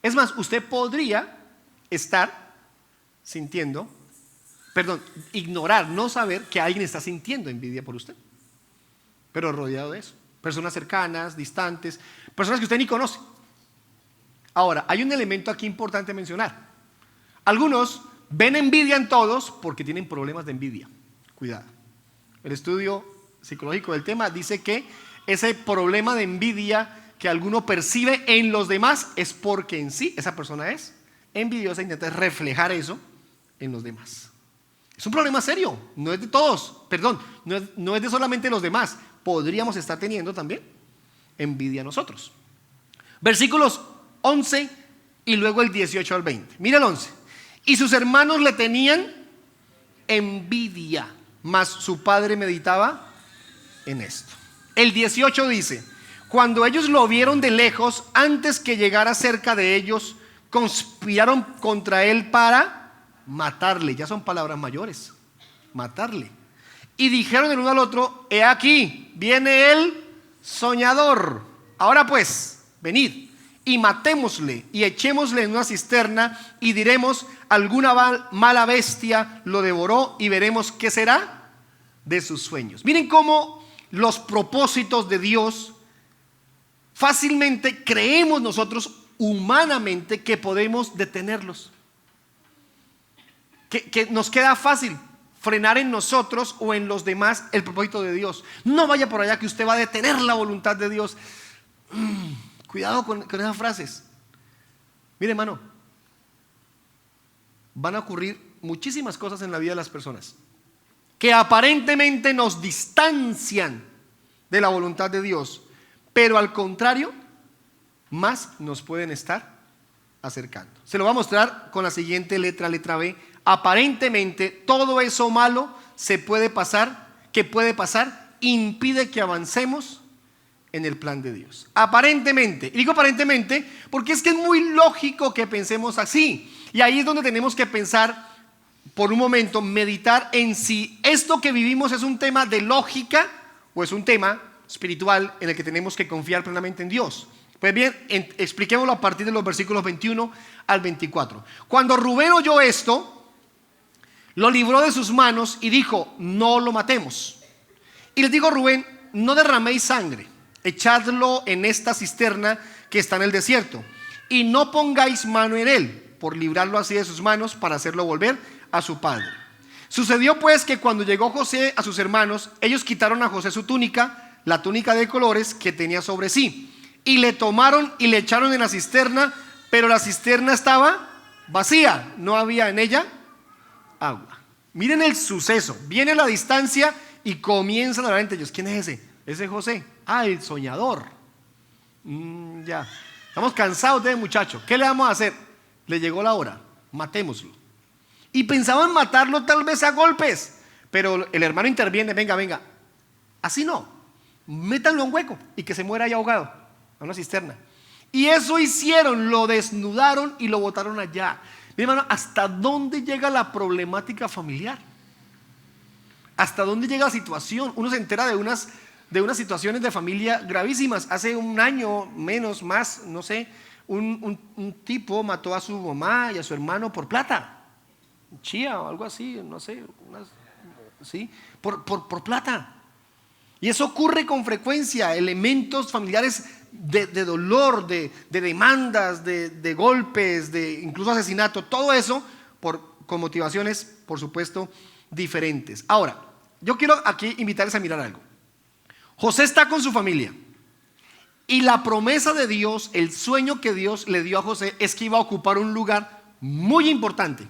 Es más, usted podría estar ignorar, no saber que alguien está sintiendo envidia por usted, pero rodeado de eso. Personas cercanas, distantes, personas que usted ni conoce. Ahora, hay un elemento aquí importante mencionar. Algunos ven envidia en todos porque tienen problemas de envidia. Cuidado. El estudio psicológico del tema dice que ese problema de envidia que alguno percibe en los demás es porque en sí esa persona es envidiosa, intenta reflejar eso en los demás. Es un problema serio, no es de todos, perdón, no es de solamente los demás. Podríamos estar teniendo también envidia nosotros. Versículos 11 y luego el 18 al 20. Mira el 11. Y sus hermanos le tenían envidia, mas su padre meditaba en esto. El 18 dice: cuando ellos lo vieron de lejos, antes que llegara cerca de ellos, conspiraron contra él para matarle. Ya son palabras mayores, matarle. Y dijeron el uno al otro: he aquí, viene el soñador. Ahora pues, venid y matémosle y echémosle en una cisterna y diremos: alguna mala bestia lo devoró y veremos qué será de sus sueños. Miren cómo los propósitos de Dios fácilmente creemos nosotros humanamente que podemos detenerlos, que nos queda fácil frenar en nosotros o en los demás el propósito de Dios. No vaya por allá que usted va a detener la voluntad de Dios. Cuidado con esas frases. Mire, hermano, van a ocurrir muchísimas cosas en la vida de las personas que aparentemente nos distancian de la voluntad de Dios, pero al contrario, más nos pueden estar acercando. Se lo voy a mostrar con la siguiente letra B. Aparentemente todo eso malo que puede pasar, impide que avancemos en el plan de Dios. Aparentemente, y digo aparentemente porque es que es muy lógico que pensemos así, y ahí es donde tenemos que pensar por un momento, meditar en si esto que vivimos es un tema de lógica o es un tema espiritual en el que tenemos que confiar plenamente en Dios. Pues bien, expliquémoslo a partir de los versículos 21 al 24. Cuando Rubén oyó esto, lo libró de sus manos y dijo: no lo matemos. Y les dijo Rubén: no derraméis sangre, echadlo en esta cisterna que está en el desierto, y no pongáis mano en él, por librarlo así de sus manos, para hacerlo volver a su padre. Sucedió pues que cuando llegó José a sus hermanos, ellos quitaron a José su túnica, la túnica de colores que tenía sobre sí, y le tomaron y le echaron en la cisterna, pero la cisterna estaba vacía, no había en ella agua. Miren el suceso, viene la distancia y comienzan a hablar entre ellos. ¿Quién es ese? Ese es José. Ah, el soñador. Ya, estamos cansados de ese muchacho. ¿Qué le vamos a hacer? Le llegó la hora, matémoslo. Y pensaban matarlo tal vez a golpes, pero el hermano interviene: venga, así no, métanlo a un hueco y que se muera ahí ahogado, a una cisterna. Y eso hicieron, lo desnudaron y lo botaron allá. Mi hermano, ¿hasta dónde llega la problemática familiar? ¿Hasta dónde llega la situación? Uno se entera de unas situaciones de familia gravísimas. Hace un año, menos, más, no sé, un tipo mató a su mamá y a su hermano por plata, chía o algo así, no sé, ¿sí? por plata. Y eso ocurre con frecuencia, elementos familiares de dolor, de demandas, de golpes, de incluso asesinato, todo eso con motivaciones, por supuesto, diferentes. Ahora, yo quiero aquí invitarles a mirar algo. José está con su familia y la promesa de Dios, el sueño que Dios le dio a José es que iba a ocupar un lugar muy importante.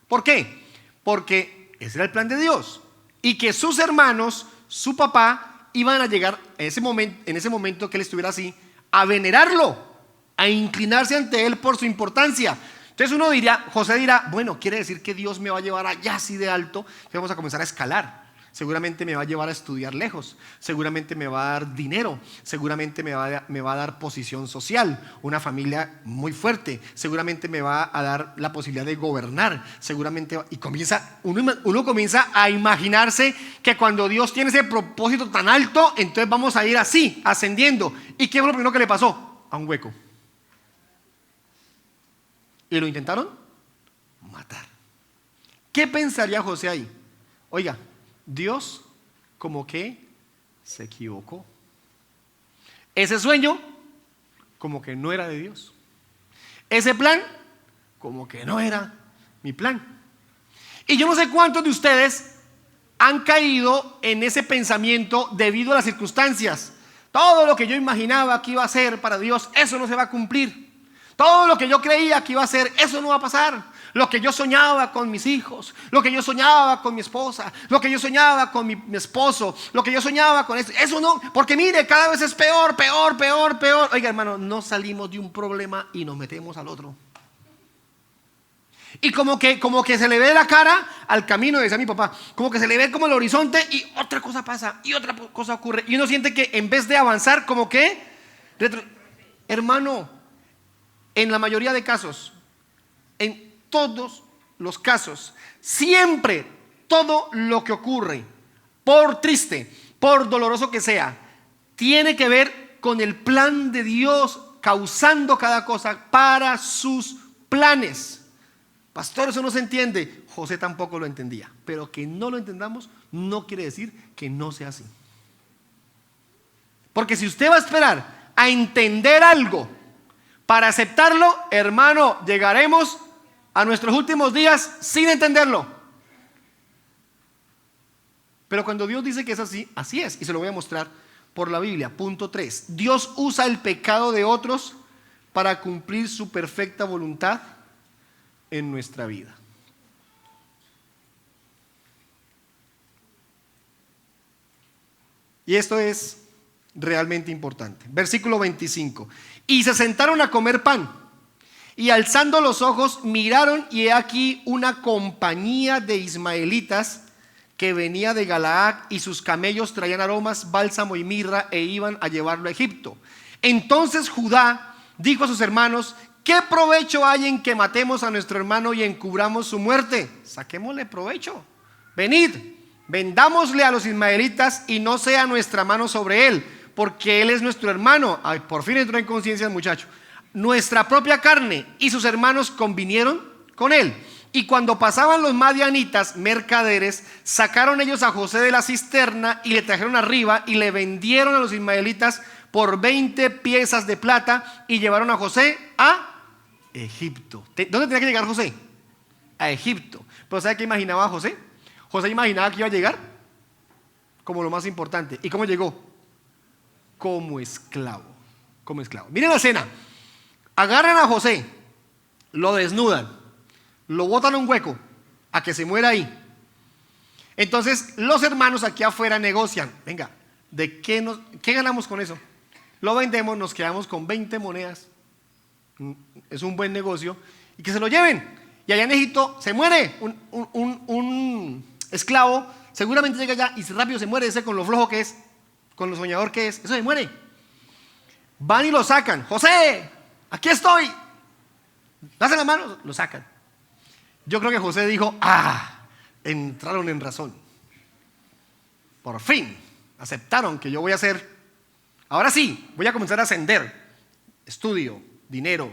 ¿Por qué? Porque ese era el plan de Dios y que sus hermanos, su papá, iban a llegar en ese momento que él estuviera así, a venerarlo, a inclinarse ante él por su importancia. Entonces uno diría, José dirá: bueno, quiere decir que Dios me va a llevar allá así de alto, que vamos a comenzar a escalar. Seguramente me va a llevar a estudiar lejos, seguramente me va a dar dinero, seguramente me va a dar posición social, una familia muy fuerte, seguramente me va a dar la posibilidad de gobernar, seguramente, y uno comienza a imaginarse que cuando Dios tiene ese propósito tan alto, entonces vamos a ir así, ascendiendo. ¿Y qué fue lo primero que le pasó? A un hueco. ¿Y lo intentaron? Matar. ¿Qué pensaría José ahí? Oiga, Dios como que se equivocó. Ese sueño como que no era de Dios. Ese plan como que no era mi plan. Y yo no sé cuántos de ustedes han caído en ese pensamiento debido a las circunstancias. Todo lo que yo imaginaba que iba a ser para Dios, eso no se va a cumplir. Todo lo que yo creía que iba a ser, eso no va a pasar. Lo que yo soñaba con mis hijos, lo que yo soñaba con mi esposa, lo que yo soñaba con mi esposo, lo que yo soñaba con eso no, porque mire, cada vez es peor, peor, peor, peor. Oiga, hermano, no salimos de un problema y nos metemos al otro. Y como que se le ve la cara al camino, decía mi papá, como que se le ve como el horizonte y otra cosa pasa y otra cosa ocurre. Y uno siente que en vez de avanzar, como que hermano, en la mayoría de casos, en todos los casos, siempre todo lo que ocurre, por triste, por doloroso que sea, tiene que ver con el plan de Dios causando cada cosa para sus planes. Pastor, eso no se entiende. José tampoco lo entendía, pero que no lo entendamos no quiere decir que no sea así. Porque si usted va a esperar a entender algo para aceptarlo, hermano, llegaremos a nuestros últimos días sin entenderlo. Pero cuando Dios dice que es así, así es. Y se lo voy a mostrar por la Biblia. Punto 3. Dios usa el pecado de otros para cumplir su perfecta voluntad en nuestra vida. Y esto es realmente importante. Versículo 25. Y se sentaron a comer pan, y alzando los ojos miraron, y he aquí una compañía de ismaelitas que venía de Galaad, y sus camellos traían aromas, bálsamo y mirra, e iban a llevarlo a Egipto. Entonces Judá dijo a sus hermanos: ¿qué provecho hay en que matemos a nuestro hermano y encubramos su muerte? Saquémosle provecho. Venid, vendámosle a los ismaelitas y no sea nuestra mano sobre él, porque él es nuestro hermano. Ay, por fin entró en conciencia el muchacho. Nuestra propia carne y sus hermanos convinieron con él. Y cuando pasaban los madianitas, mercaderes, sacaron ellos a José de la cisterna y le trajeron arriba y le vendieron a los ismaelitas por 20 piezas de plata y llevaron a José a Egipto. ¿Dónde tenía que llegar José? A Egipto. Pero ¿sabe qué imaginaba José? José imaginaba que iba a llegar como lo más importante. ¿Y cómo llegó? Como esclavo. Como esclavo. Miren la escena. Agarran a José, lo desnudan, lo botan a un hueco a que se muera ahí. Entonces los hermanos aquí afuera negocian. Venga, ¿qué ganamos con eso? Lo vendemos, nos quedamos con 20 monedas. Es un buen negocio. Y que se lo lleven. Y allá en Egipto se muere un esclavo. Seguramente llega allá y rápido se muere, ese con lo flojo que es, con lo soñador que es. Eso se muere. Van y lo sacan. José, aquí estoy. Hacen las manos, lo sacan. Yo creo que José dijo: entraron en razón. Por fin aceptaron que yo voy a hacer. Ahora sí, voy a comenzar a ascender. Estudio, dinero,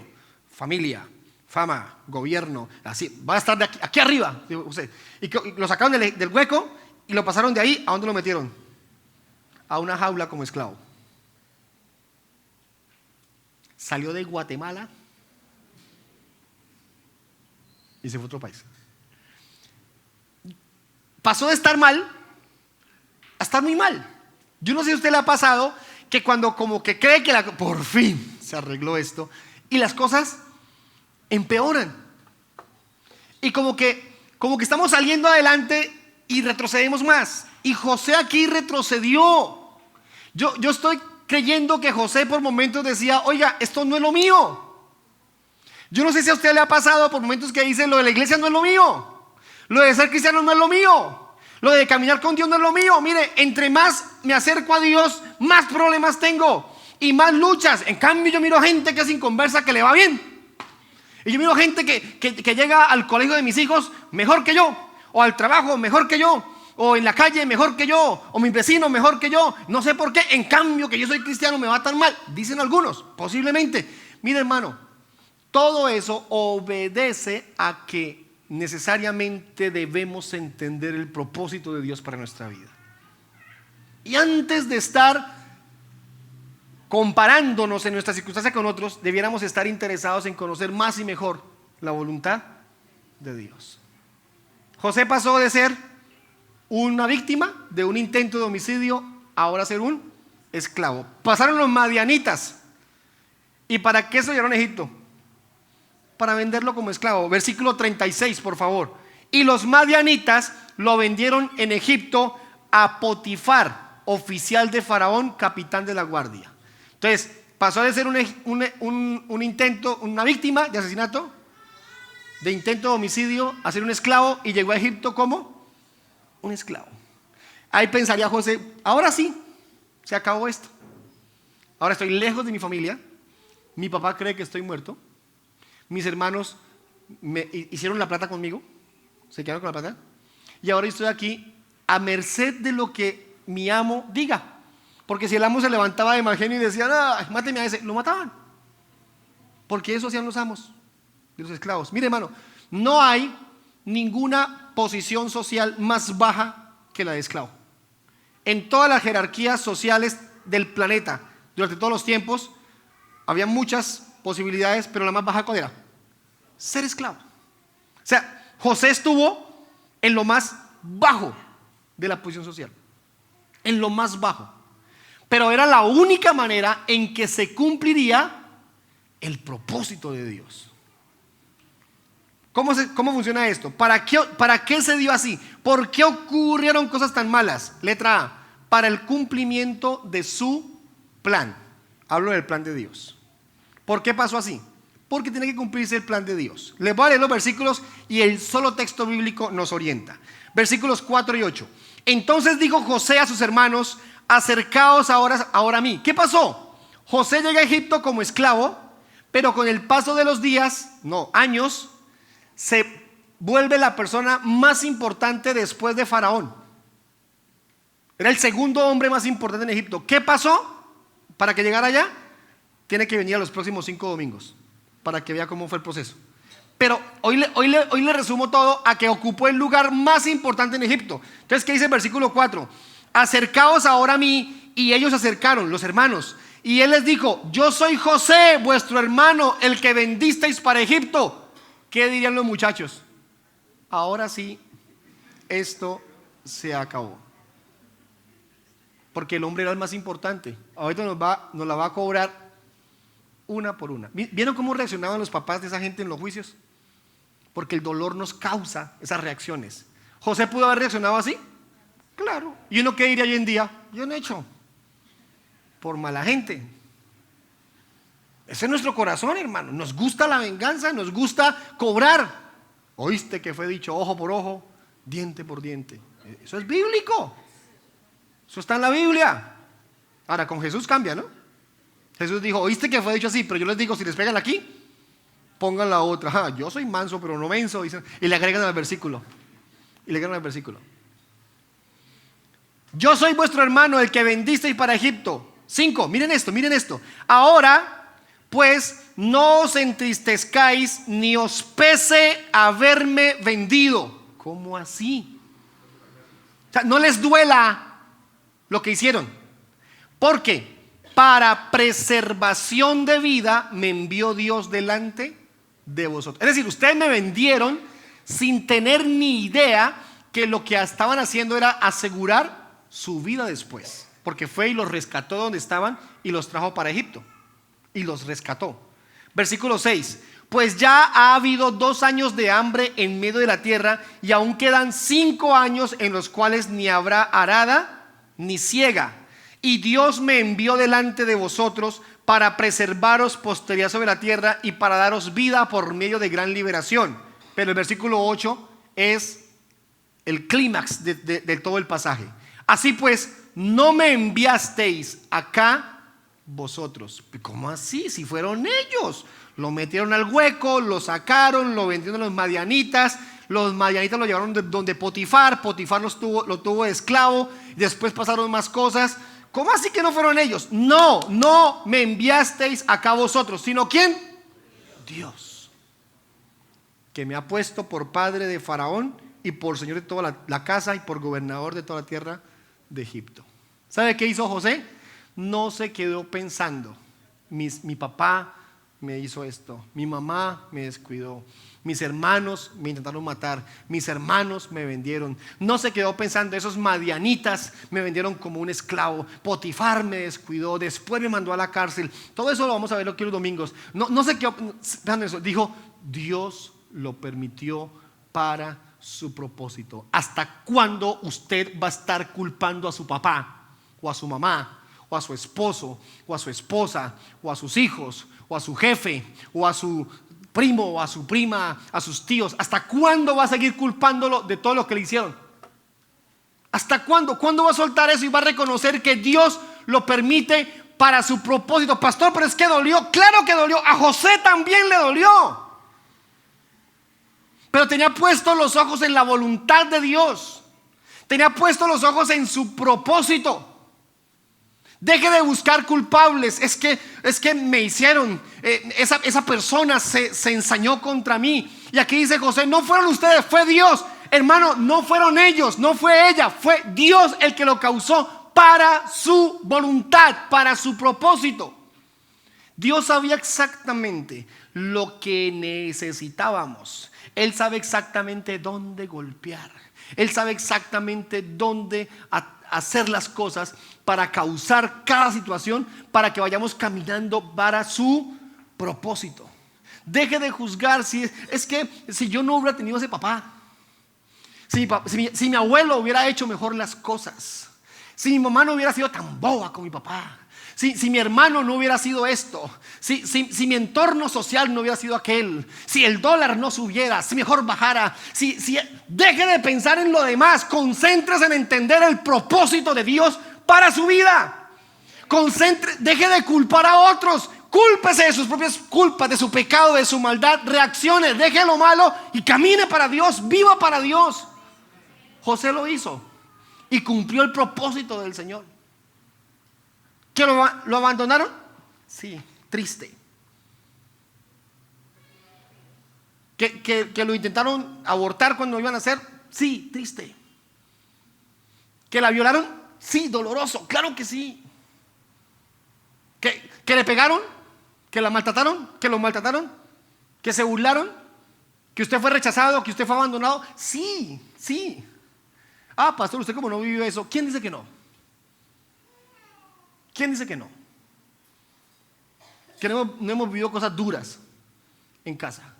familia, fama, gobierno, así, va a estar de aquí arriba. Y lo sacaron del hueco y lo pasaron de ahí. ¿A dónde lo metieron? A una jaula como esclavo. Salió de Guatemala y se fue a otro país. Pasó de estar mal a estar muy mal. Yo no sé si a usted le ha pasado que cuando como que cree que por fin se arregló esto y las cosas empeoran. Y como que estamos saliendo adelante y retrocedemos más. Y José aquí retrocedió. Yo estoy creyendo que José por momentos decía: oiga, esto no es lo mío. Yo no sé si a usted le ha pasado por momentos que dice: lo de la iglesia no es lo mío, lo de ser cristiano no es lo mío, lo de caminar con Dios no es lo mío. Mire, entre más me acerco a Dios, más problemas tengo y más luchas. En cambio yo miro gente que es inconversa, que le va bien. Y yo miro gente que llega al colegio de mis hijos mejor que yo, o al trabajo mejor que yo, o en la calle mejor que yo, o mi vecino mejor que yo. No sé por qué. En cambio que yo soy cristiano me va tan mal. Dicen algunos, posiblemente. Mire, hermano, todo eso obedece a que necesariamente debemos entender el propósito de Dios para nuestra vida. Y antes de estar comparándonos en nuestra circunstancia con otros, debiéramos estar interesados en conocer más y mejor la voluntad de Dios. José pasó de ser una víctima de un intento de homicidio a ahora ser un esclavo. Pasaron los madianitas. ¿Y para qué se llegaron a Egipto? para venderlo como esclavo. Versículo 36, por favor. Y los madianitas lo vendieron en Egipto a Potifar, oficial de Faraón, capitán de la guardia. Entonces, pasó de ser un intento, una víctima de asesinato, de intento de homicidio, a ser un esclavo, y llegó a Egipto como un esclavo. Ahí pensaría José, ahora sí, se acabó esto. Ahora estoy lejos de mi familia, mi papá cree que estoy muerto, mis hermanos me hicieron la plata conmigo, se quedaron con la plata, y ahora estoy aquí a merced de lo que mi amo diga. Porque si el amo se levantaba de mal genio y decía, no, máteme a ese, lo mataban. Porque eso hacían los amos de los esclavos. Mire, hermano, no hay ninguna posición social más baja que la de esclavo. En todas las jerarquías sociales del planeta, durante todos los tiempos, había muchas posibilidades, pero la más baja, ¿cuál era? Ser esclavo. O sea, José estuvo en lo más bajo de la posición social, en lo más bajo, pero era la única manera en que se cumpliría el propósito de Dios. ¿Cómo funciona esto? ¿Para qué se dio así? ¿Por qué ocurrieron cosas tan malas? Letra A, para el cumplimiento de su plan. Hablo del plan de Dios. ¿Por qué pasó así? Porque tiene que cumplirse el plan de Dios. Les voy a leer los versículos y el solo texto bíblico nos orienta. Versículos 4 y 8. Entonces dijo José a sus hermanos, acercaos ahora a mí. ¿Qué pasó? José llega a Egipto como esclavo, pero con el paso de los años, se vuelve la persona más importante después de Faraón. Era el segundo hombre más importante en Egipto. ¿Qué pasó? Para que llegara allá, tiene que venir a los próximos 5 domingos, para que vea cómo fue el proceso. Pero hoy le resumo todo a que ocupó el lugar más importante en Egipto. Entonces, ¿qué dice el versículo 4? Acercaos ahora a mí. Y ellos se acercaron, los hermanos. Y él les dijo, yo soy José, vuestro hermano, el que vendisteis para Egipto. ¿Qué dirían los muchachos? Ahora sí, esto se acabó. Porque el hombre era el más importante. Ahorita nos la va a cobrar una por una. ¿Vieron cómo reaccionaban los papás de esa gente en los juicios? Porque el dolor nos causa esas reacciones. ¿José pudo haber reaccionado así? Claro. ¿Y uno qué diría hoy en día? Yo no he hecho. Por mala gente. Ese es nuestro corazón, hermano. Nos gusta la venganza, nos gusta cobrar. Oíste que fue dicho ojo por ojo, diente por diente. Eso es bíblico. Eso está en la Biblia. Ahora con Jesús cambia, ¿no? Jesús dijo, oíste que fue dicho así, pero yo les digo, si les pegan aquí, pongan la otra. Yo soy manso, pero no menso. Y le agregan al versículo. Yo soy vuestro hermano, el que vendisteis para Egipto. 5, miren esto. Ahora, pues, no os entristezcáis ni os pese haberme vendido. ¿Cómo así? O sea, no les duela lo que hicieron. Porque para preservación de vida me envió Dios delante de vosotros. Es decir, ustedes me vendieron sin tener ni idea que lo que estaban haciendo era asegurar su vida después. Porque fue y los rescató donde estaban y los trajo para Egipto. Y los rescató. Versículo 6. Pues ya ha habido 2 años de hambre en medio de la tierra y aún quedan 5 años en los cuales ni habrá arada ni siega. Y Dios me envió delante de vosotros para preservaros posteridad sobre la tierra y para daros vida por medio de gran liberación. Pero el versículo 8 es el clímax de todo el pasaje. Así pues, no me enviasteis acá vosotros. ¿Cómo así? Si fueron ellos. Lo metieron al hueco, lo sacaron, lo vendieron a los madianitas. Los madianitas lo llevaron donde Potifar. Potifar lo tuvo de esclavo. Después pasaron más cosas. ¿Cómo así que no fueron ellos? No me enviasteis acá vosotros, sino ¿quién? Dios, que me ha puesto por padre de Faraón y por señor de toda la casa y por gobernador de toda la tierra de Egipto. ¿Sabe qué hizo José? No se quedó pensando, mi papá me hizo esto, mi mamá me descuidó, mis hermanos me intentaron matar, mis hermanos me vendieron. No se quedó pensando, esos madianitas me vendieron como un esclavo, Potifar me descuidó, después me mandó a la cárcel. Todo eso lo vamos a ver aquí los domingos. No se quedó pensando eso. Dijo, Dios lo permitió para su propósito. ¿Hasta cuándo usted va a estar culpando a su papá o a su mamá o a su esposo o a su esposa o a sus hijos o a su jefe o a su primo o a su prima, a sus tíos? ¿Hasta cuándo va a seguir culpándolo de todo lo que le hicieron? ¿Hasta cuándo? ¿Cuándo va a soltar eso y va a reconocer que Dios lo permite para su propósito? Pastor, pero es que dolió. Claro que dolió. A José también le dolió. Pero tenía puestos los ojos en la voluntad de Dios. Tenía puestos los ojos en su propósito. Deje de buscar culpables. Es que me hicieron, esa persona se ensañó contra mí. Y aquí dice José: no fueron ustedes, fue Dios. Hermano, no fueron ellos, no fue ella, fue Dios el que lo causó para su voluntad, para su propósito. Dios sabía exactamente lo que necesitábamos. Él sabe exactamente dónde golpear. Él sabe exactamente dónde hacer las cosas para causar cada situación, para que vayamos caminando para su propósito. Deje de juzgar si yo no hubiera tenido ese papá, si mi abuelo hubiera hecho mejor las cosas, si mi mamá no hubiera sido tan boba con mi papá, si mi hermano no hubiera sido esto, si mi entorno social no hubiera sido aquel, si el dólar no subiera, si mejor bajara, deje de pensar en lo demás. Concéntrese en entender el propósito de Dios para su vida. Deje de culpar a otros. Cúlpese de sus propias culpas, de su pecado, de su maldad. Reaccione, deje lo malo y camine para Dios, viva para Dios. José lo hizo y cumplió el propósito del Señor. ¿Que lo abandonaron? Sí, triste. ¿Que lo intentaron abortar cuando iban a hacer? Sí, triste. ¿Que la violaron? Sí, doloroso, claro que sí. ¿Que le pegaron? ¿Que la maltrataron? ¿Que lo maltrataron? ¿Que se burlaron? ¿Que usted fue rechazado? ¿Que usted fue abandonado? Sí, sí. Ah, pastor, usted como no vivió eso. ¿Quién dice que no? ¿Quién dice que no? Que no hemos vivido cosas duras en casa.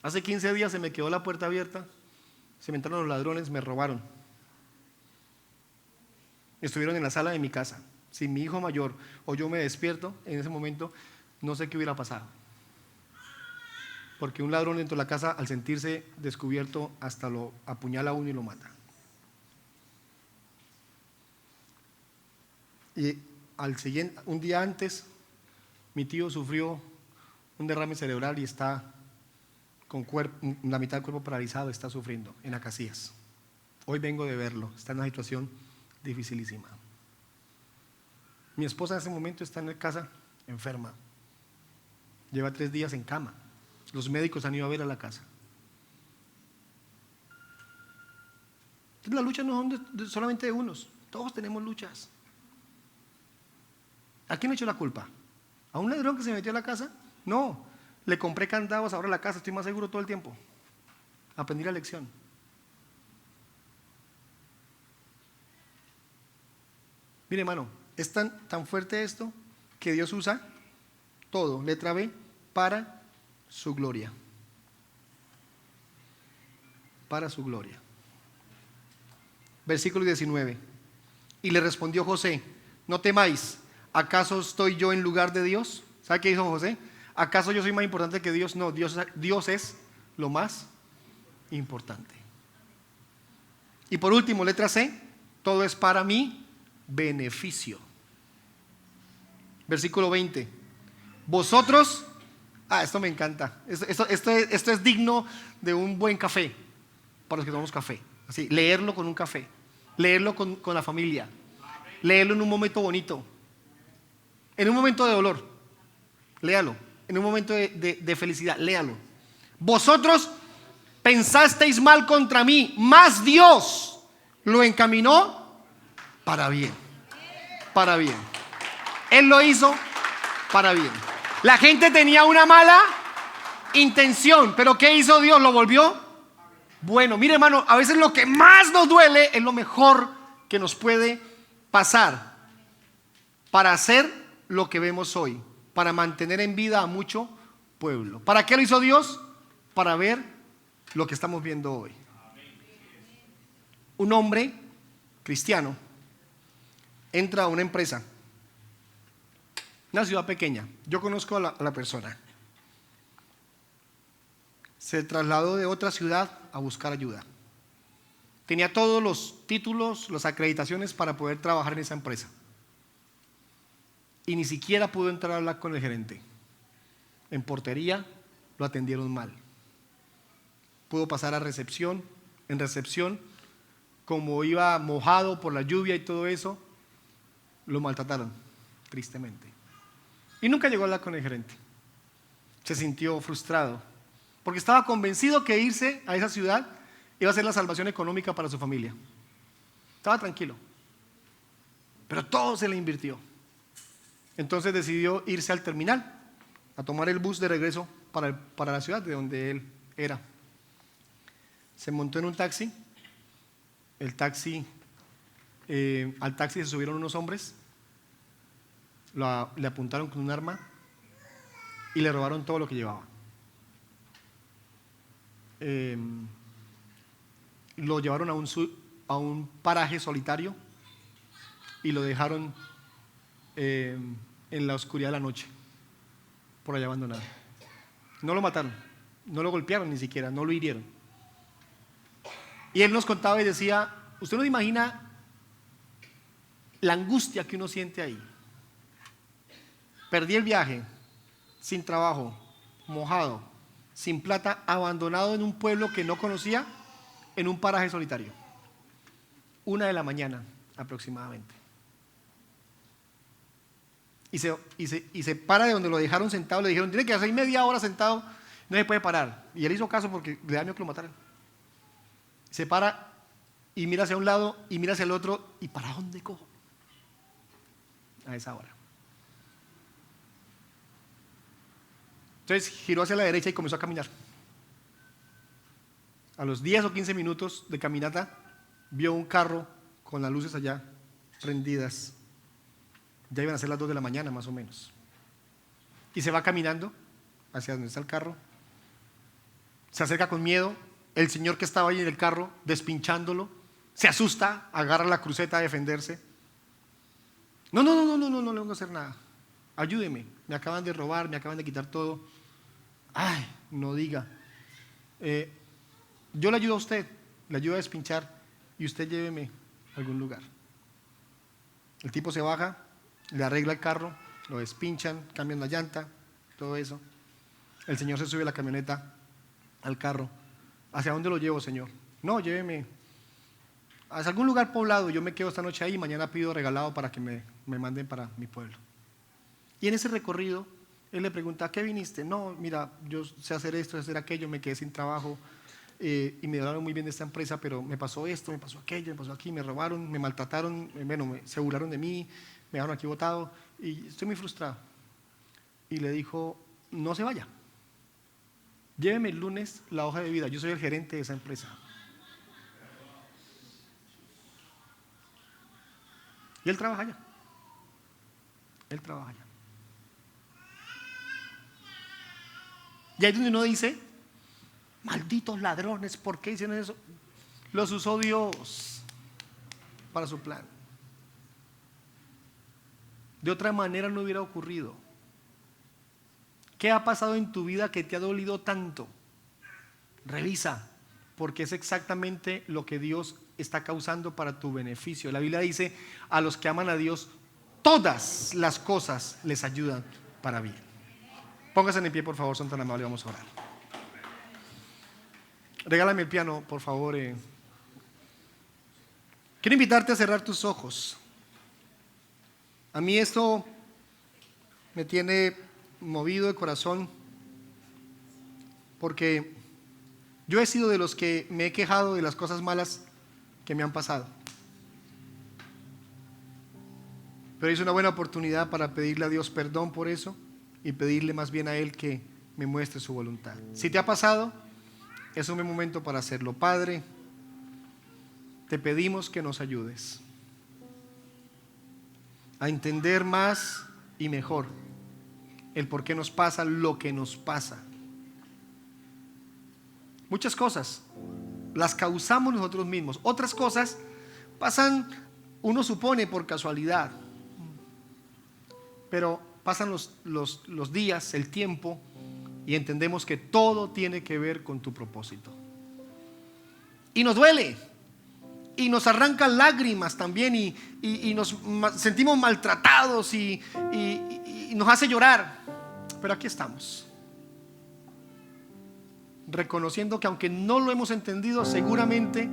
Hace 15 días se me quedó la puerta abierta, se me entraron los ladrones, me robaron. Estuvieron en la sala de mi casa. Si mi hijo mayor o yo me despierto en ese momento, no sé qué hubiera pasado. Porque un ladrón dentro de la casa, al sentirse descubierto, hasta lo apuñala a uno y lo mata. Y un día antes, mi tío sufrió un derrame cerebral y está con la mitad del cuerpo paralizado, está sufriendo en Acacias. Hoy vengo de verlo, está en una situación dificilísima. Mi esposa en ese momento está en la casa enferma, lleva 3 días en cama. Los médicos han ido a ver a la casa. Entonces, las luchas no son solamente de unos, todos tenemos luchas. ¿A quién le echó la culpa? ¿A un ladrón que se metió a la casa? No, le compré candados ahora a la casa, estoy más seguro todo el tiempo. Aprendí la lección. Mire, hermano, es tan fuerte esto que Dios usa todo, letra B, para su gloria. Para su gloria. Versículo 19. Y le respondió José: no temáis, ¿acaso estoy yo en lugar de Dios? ¿Sabe qué dijo José? ¿Acaso yo soy más importante que Dios? No, Dios es lo más importante. Y por último, letra C, todo es para mi beneficio. Versículo 20. Vosotros, esto me encanta, esto es digno de un buen café, para los que tomamos café. Así, leerlo con un café, leerlo con la familia, leerlo en un momento bonito, en un momento de dolor, léalo, en un momento de felicidad, léalo. Vosotros pensasteis mal contra mí, mas Dios lo encaminó para bien. Para bien. Él lo hizo para bien. La gente tenía una mala intención, pero ¿qué hizo Dios? Lo volvió bueno. Mire, hermano, a veces lo que más nos duele es lo mejor que nos puede pasar para hacer lo que vemos hoy, para mantener en vida a mucho pueblo. ¿Para qué lo hizo Dios? Para ver lo que estamos viendo hoy. Un hombre cristiano entra a una empresa, una ciudad pequeña. Yo conozco a la persona. Se trasladó de otra ciudad a buscar ayuda. Tenía todos los títulos, las acreditaciones para poder trabajar en esa empresa. Y ni siquiera pudo entrar a hablar con el gerente. En portería lo atendieron mal. Pudo pasar a recepción. En recepción, como iba mojado por la lluvia y todo eso, lo maltrataron, tristemente. Y nunca llegó a hablar con el gerente. Se sintió frustrado, porque estaba convencido que irse a esa ciudad iba a ser la salvación económica para su familia. Estaba tranquilo, pero todo se le invirtió. Entonces decidió irse al terminal, a tomar el bus de regreso para la ciudad de donde él era. Se montó en un taxi. Al taxi se subieron unos hombres, le apuntaron con un arma y le robaron todo lo que llevaba. Lo llevaron a un paraje solitario y lo dejaron en la oscuridad de la noche, por allá abandonado. No lo mataron, no lo golpearon ni siquiera, no lo hirieron. Y él nos contaba y decía, usted no imagina la angustia que uno siente ahí. Perdí el viaje, sin trabajo, mojado, sin plata, abandonado en un pueblo que no conocía, en un paraje solitario. 1:00 a.m. aproximadamente. Y se para de donde lo dejaron sentado. Le dijeron, tiene que hacer media hora sentado, no se puede parar. Y él hizo caso porque le da miedo que lo mataran. Se para y mira hacia un lado y mira hacia el otro. ¿Y para dónde cojo? A esa hora. Entonces giró hacia la derecha y comenzó a caminar. A los 10 o 15 minutos de caminata vio un carro con las luces allá prendidas. Ya iban a ser las 2 de la mañana más o menos. Y se va caminando hacia donde está el carro. Se acerca con miedo. El señor que estaba ahí en el carro, despinchándolo, se asusta, agarra la cruceta a defenderse. No le voy a hacer nada. Ayúdeme, me acaban de robar, me acaban de quitar todo. Ay, no diga. Yo le ayudo a usted, le ayudo a despinchar y usted lléveme a algún lugar. El tipo se baja, le arregla el carro, lo despinchan, cambian la llanta, todo eso. El señor se sube a la camioneta, al carro. ¿Hacia dónde lo llevo, señor? No, lléveme hacia algún lugar poblado. Yo me quedo esta noche ahí y mañana pido regalado para que me manden para mi pueblo. Y en ese recorrido, él le pregunta, ¿a qué viniste? No, mira, yo sé hacer esto, sé hacer aquello, me quedé sin trabajo y me hablaron muy bien de esta empresa, pero me pasó esto, me pasó aquello, me pasó aquí, me robaron, me maltrataron, se burlaron de mí, me dejaron aquí botado y estoy muy frustrado. Y le dijo, no se vaya. Lléveme el lunes la hoja de vida, yo soy el gerente de esa empresa. Y él trabaja allá. Él trabaja allá. Y ahí es donde uno dice, malditos ladrones, ¿por qué hicieron eso? Los usó Dios para su plan. De otra manera no hubiera ocurrido. ¿Qué ha pasado en tu vida que te ha dolido tanto? Revisa, porque es exactamente lo que Dios está causando para tu beneficio. La Biblia dice, a los que aman a Dios, todas las cosas les ayudan para bien. Pónganse en pie, por favor, son tan amables, vamos a orar. Regálame el piano, por favor. Quiero invitarte a cerrar tus ojos. A mí esto me tiene movido de corazón porque yo he sido de los que me he quejado de las cosas malas que me han pasado. Pero es una buena oportunidad para pedirle a Dios perdón por eso y pedirle más bien a Él que me muestre su voluntad. Si te ha pasado, es un buen momento para hacerlo. Padre, te pedimos que nos ayudes a entender más y mejor el por qué nos pasa lo que nos pasa. Muchas cosas las causamos nosotros mismos. Otras cosas pasan, uno supone, por casualidad. Pero pasan los días, el tiempo, y entendemos que todo tiene que ver con tu propósito. Y nos duele, y nos arrancan lágrimas también, y nos sentimos maltratados, y nos hace llorar. Pero aquí estamos, reconociendo que aunque no lo hemos entendido, seguramente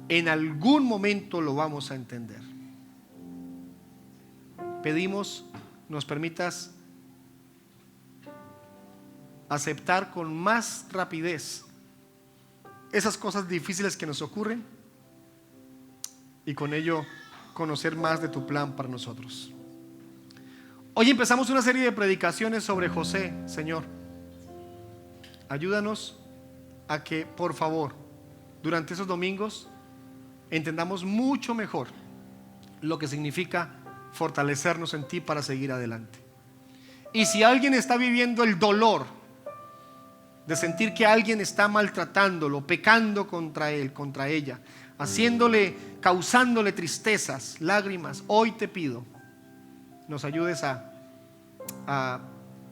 en algún momento lo vamos a entender. Pedimos nos permitas aceptar con más rapidez esas cosas difíciles que nos ocurren y con ello conocer más de tu plan para nosotros. Hoy empezamos una serie de predicaciones sobre José, Señor. Ayúdanos a que, por favor, durante esos domingos entendamos mucho mejor lo que significa fortalecernos en ti para seguir adelante. Y si alguien está viviendo el dolor de sentir que alguien está maltratándolo, pecando contra él, contra ella, causándole tristezas, lágrimas, hoy te pido nos ayudes a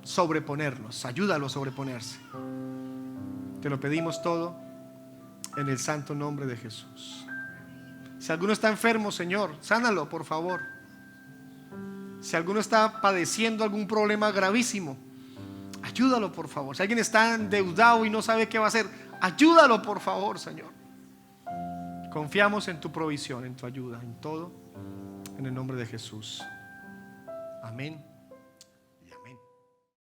sobreponernos. Ayúdalo a sobreponerse. Te lo pedimos todo en el santo nombre de Jesús. Si alguno está enfermo, Señor, sánalo, por favor. Si alguno está padeciendo algún problema gravísimo, ayúdalo, por favor. Si alguien está endeudado y no sabe qué va a hacer, ayúdalo, por favor, Señor. Confiamos en tu provisión, en tu ayuda, en todo, en el nombre de Jesús. Amén.